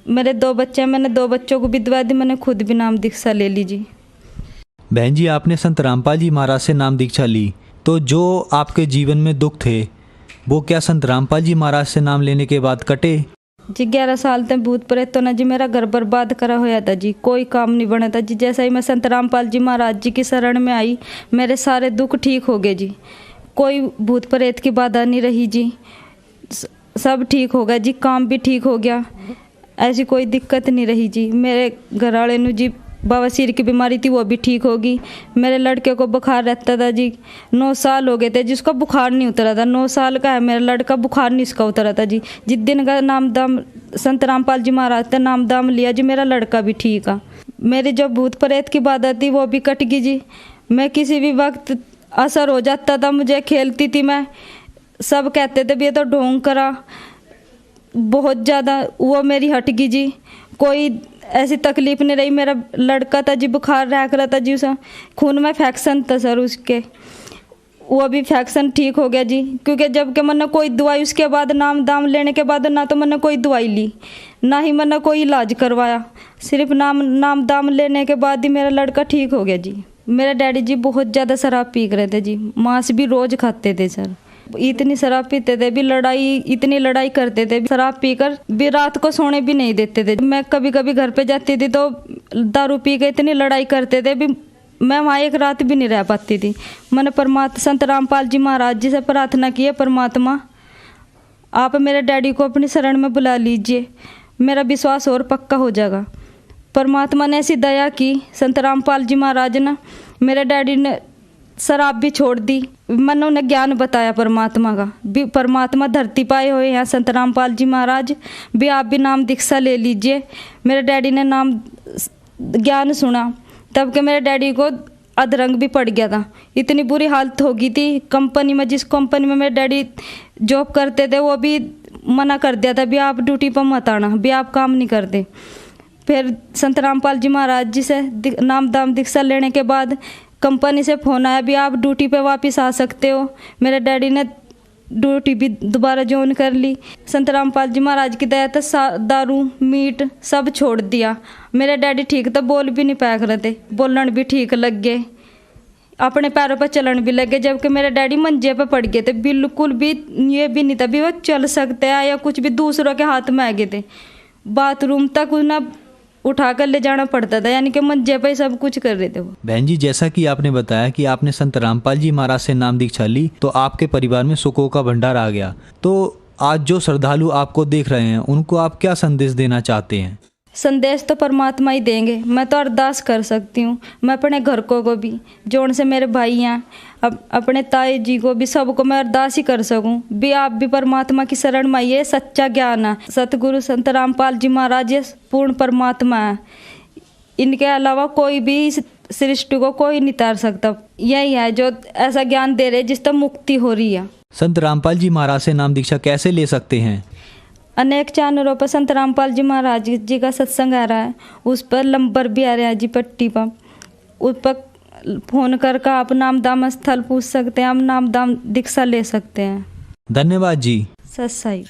मेरे 2 बच्चे, मैंने 2 बच्चों को विधवा दी, मैंने खुद भी नाम दीक्षा ले ली जी। बहन जी, आपने संत रामपाल जी महाराज से नाम दीक्षा ली, तो जो आपके जीवन में दुख थे वो क्या संत रामपाल जी महाराज से नाम लेने के बाद कटे? जी 11 साल तक भूत प्रेतों ने जी मेरा घर बर्बाद करा हुआ था जी, कोई काम नहीं बना था जी। जैसा ही मैं संत रामपाल जी महाराज जी की शरण में आई, मेरे सारे दुख ठीक हो गए जी। कोई भूत प्रेत की बाधा नहीं रही जी। सब ठीक हो गया जी, काम भी ठीक हो गया, ऐसी कोई दिक्कत नहीं रही जी। मेरे घर वाले ने जी बवासीर की बीमारी थी, वो भी ठीक होगी। मेरे लड़के को बुखार रहता था जी, 9 साल हो गए थे जिसका बुखार नहीं उतरा था। 9 साल का है मेरा लड़का, बुखार नहीं इसका उतरा था जी। जिस दिन का नाम दाम संत रामपाल जी महाराज का नाम दाम लिया जी, मेरा लड़का भी ठीक है। मेरी जो भूत प्रेत की बाधा थी वो भी कट गई जी। मैं किसी भी वक्त असर हो जाता था, मुझे खेलती थी मैं, सब कहते थे भी ये तो ढोंग करा, बहुत ज़्यादा वो मेरी हट गई जी। कोई ऐसी तकलीफ नहीं रही। मेरा लड़का था जी, बुखार रह रहा था जी, उसे खून में इन्फेक्शन था सर उसके, वो भी इन्फेक्शन ठीक हो गया जी। क्योंकि जब के मैंने कोई दवाई उसके बाद नाम दाम लेने के बाद ना तो मैंने कोई दवाई ली, ना ही मैंने कोई इलाज करवाया, सिर्फ नाम दाम लेने के बाद ही मेरा लड़का ठीक हो गया जी। मेरे डैडी जी बहुत ज़्यादा शराब पी रहे थे जी, मांस भी रोज़ खाते थे सर। इतनी शराब पीते थे भी, इतनी लड़ाई करते थे, शराब पीकर भी रात को सोने भी नहीं देते थे। मैं कभी कभी घर पे जाती थी तो दारू पी के इतनी लड़ाई करते थे भी, मैं वहाँ एक रात भी नहीं रह पाती थी। मैंने परमात्मा संत रामपाल जी महाराज जी से प्रार्थना की है, परमात्मा आप मेरे डैडी को अपनी शरण में बुला लीजिए, मेरा विश्वास और पक्का हो जाएगा। परमात्मा ने ऐसी दया की, संत रामपाल जी महाराज ने, मेरे डैडी ने शराब भी छोड़ दी। मैंने उन्हें ज्ञान बताया परमात्मा का भी, परमात्मा धरती पाए हुए हैं संत रामपाल जी महाराज भी, आप भी नाम दीक्षा ले लीजिए। मेरे डैडी ने नाम ज्ञान सुना, तब के मेरे डैडी को अधरंग भी पड़ गया था। इतनी बुरी हालत हो गई थी कंपनी में, जिस कंपनी में मेरे डैडी जॉब करते थे वो भी मना कर दिया था भी आप ड्यूटी पर मत आना, भी आप काम नहीं करते। फिर संत रामपाल जी महाराज जी से नाम दाम दीक्षा लेने के बाद कंपनी से फ़ोन आया भी आप ड्यूटी पे वापस आ सकते हो। मेरे डैडी ने ड्यूटी भी दोबारा ज्वाइन कर ली। संत रामपाल जी महाराज की दया से दारू मीट सब छोड़ दिया। मेरे डैडी ठीक तो बोल भी नहीं पाया करते थे, बोलने भी ठीक लग गए, अपने पैरों पर चलन भी लग गए। जबकि मेरे डैडी मंजे पे पड़ गए थे, बिल्कुल भी ये भी नहीं था भी वो चल सकते हैं या कुछ भी, दूसरों के हाथ में आ गए थे। बाथरूम तक उन्हें उठा कर ले जाना पड़ता था, यानी कि मंजे पे सब कुछ कर रहे थे वो। बहन जी, जैसा कि आपने बताया कि आपने संत रामपाल जी महाराज से नाम दीक्षा ली तो आपके परिवार में सुखों का भंडार आ गया, तो आज जो श्रद्धालु आपको देख रहे हैं उनको आप क्या संदेश देना चाहते हैं? संदेश तो परमात्मा ही देंगे, मैं तो अरदास कर सकती हूँ। मैं अपने घर को भी, जोन से मेरे भाई हैं, अपने ताई जी को भी, सबको मैं अरदास ही कर सकूँ भी आप भी परमात्मा की शरण में आइए। सच्चा ज्ञान है, सतगुरु संत रामपाल जी महाराज ये पूर्ण परमात्मा है, इनके अलावा कोई भी इस सृष्टि को कोई नहीं तार सकता। यही है जो ऐसा ज्ञान दे रहे जिससे मुक्ति हो रही है। संत रामपाल जी महाराज से नाम दीक्षा कैसे ले सकते हैं? अनेक चैनलों पर संत रामपाल जी महाराज जी का सत्संग आ रहा है, उस पर नंबर भी आ रहा है जी पट्टी पर, उस पर फ़ोन करके आप नाम दाम स्थल पूछ सकते हैं, आप नाम दाम दीक्षा ले सकते हैं। धन्यवाद जी। सत्साई।